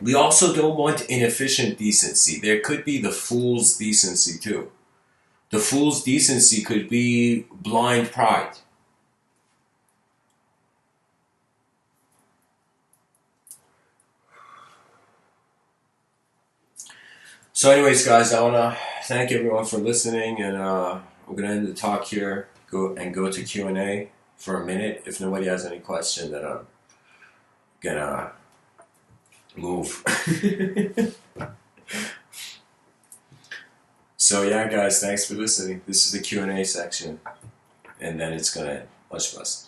we also don't want inefficient decency. There could be the fool's decency too. The fool's decency could be blind pride. So anyways, guys, I want to thank everyone for listening, and I'm going to end the talk here, go to Q&A for a minute. If nobody has any question, then I'm going to move. So yeah, guys, thanks for listening. This is the Q&A section, and then it's going to end. Much blessings.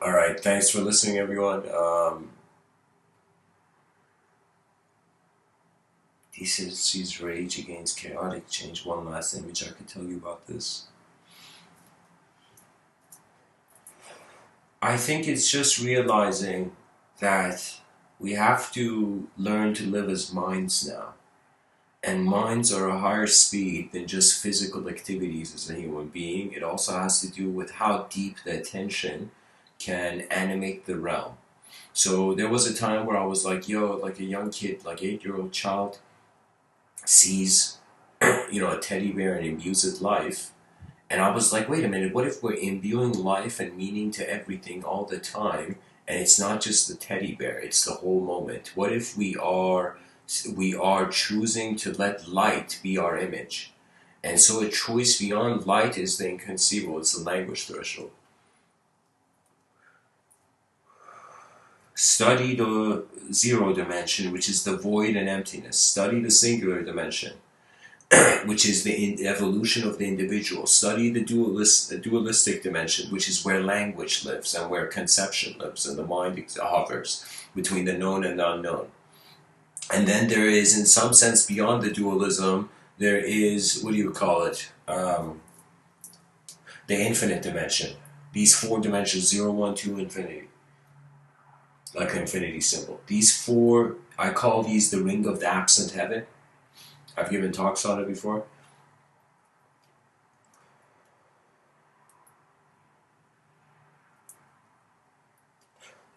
All right, thanks for listening, everyone. Decency's rage against chaotic change. One last image I could tell you about this. I think it's just realizing that we have to learn to live as minds now. And minds are a higher speed than just physical activities as a human being. It also has to do with how deep the attention can animate the realm. So there was a time where I was like, yo, like a young kid, like 8-year-old child, sees, a teddy bear and imbues it life. And I was like, wait a minute, what if we're imbuing life and meaning to everything all the time, and it's not just the teddy bear, it's the whole moment? What if we are choosing to let light be our image? And so a choice beyond light is the inconceivable, it's the language threshold. Study the zero dimension, which is the void and emptiness. Study the singular dimension, which is the evolution of the individual. Study the dualistic dimension, which is where language lives and where conception lives, and the mind hovers between the known and the unknown. And then there is, in some sense, beyond the dualism, there is, the infinite dimension. These 4 dimensions, 0, 1, 2, infinity. Like an infinity symbol. These 4, I call these the ring of the absent heaven. I've given talks on it before.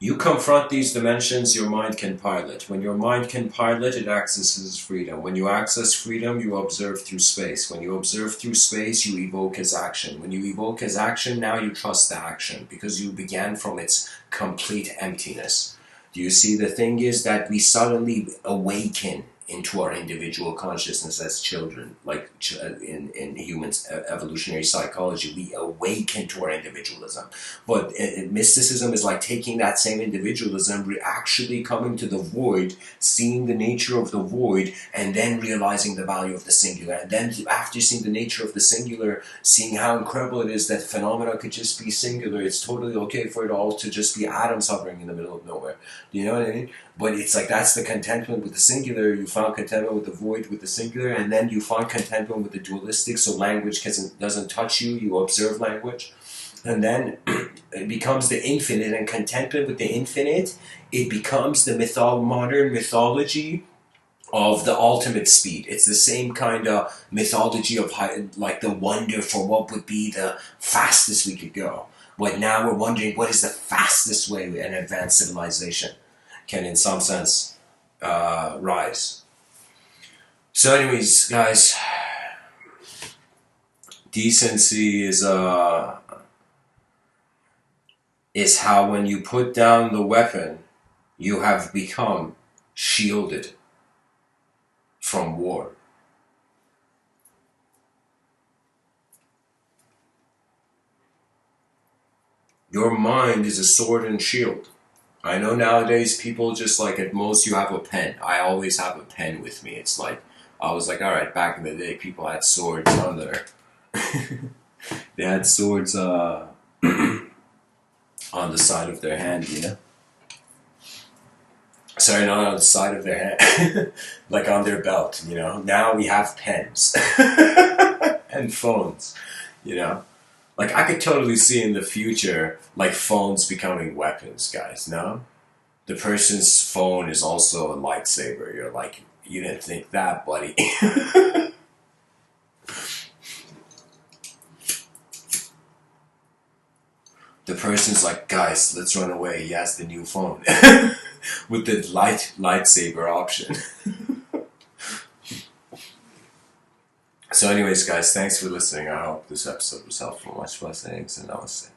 You confront these dimensions, your mind can pilot. When your mind can pilot, it accesses freedom. When you access freedom, you observe through space. When you observe through space, you evoke as action. When you evoke as action, now you trust the action because you began from its complete emptiness. Do you see? The thing is that we suddenly awaken into our individual consciousness as children, like in humans evolutionary psychology, we awaken to our individualism. But mysticism is like taking that same individualism, actually coming to the void, seeing the nature of the void, and then realizing the value of the singular. And then after seeing the nature of the singular, seeing how incredible it is that phenomena could just be singular. It's totally okay for it all to just be atoms hovering in the middle of nowhere. Do you know what I mean? But it's like that's the contentment with the singular. You found contentment with the void, with the singular, and then you find contentment with the dualistic. So language doesn't touch you. You observe language, and then it becomes the infinite. And contentment with the infinite, it becomes the modern mythology of the ultimate speed. It's the same kind of mythology of like the wonder for what would be the fastest we could go. But now we're wondering what is the fastest way an advanced civilization can, in some sense, rise. So, anyways, guys, decency is how when you put down the weapon, you have become shielded from war. Your mind is a sword and shield. I know nowadays people just like at most you have a pen. I always have a pen with me. It's like, I was like, alright, back in the day people had swords on their... they had swords on the side of their hand, you know? Sorry, not on the side of their hand. Like on their belt, you know? Now we have pens. And phones, you know? Like, I could totally see in the future, like, phones becoming weapons, guys, no? The person's phone is also a lightsaber. You're like, you didn't think that, buddy. The person's like, guys, let's run away. He has the new phone. With the lightsaber option. So anyways, guys, thanks for listening. I hope this episode was helpful. Much blessings, and namaste.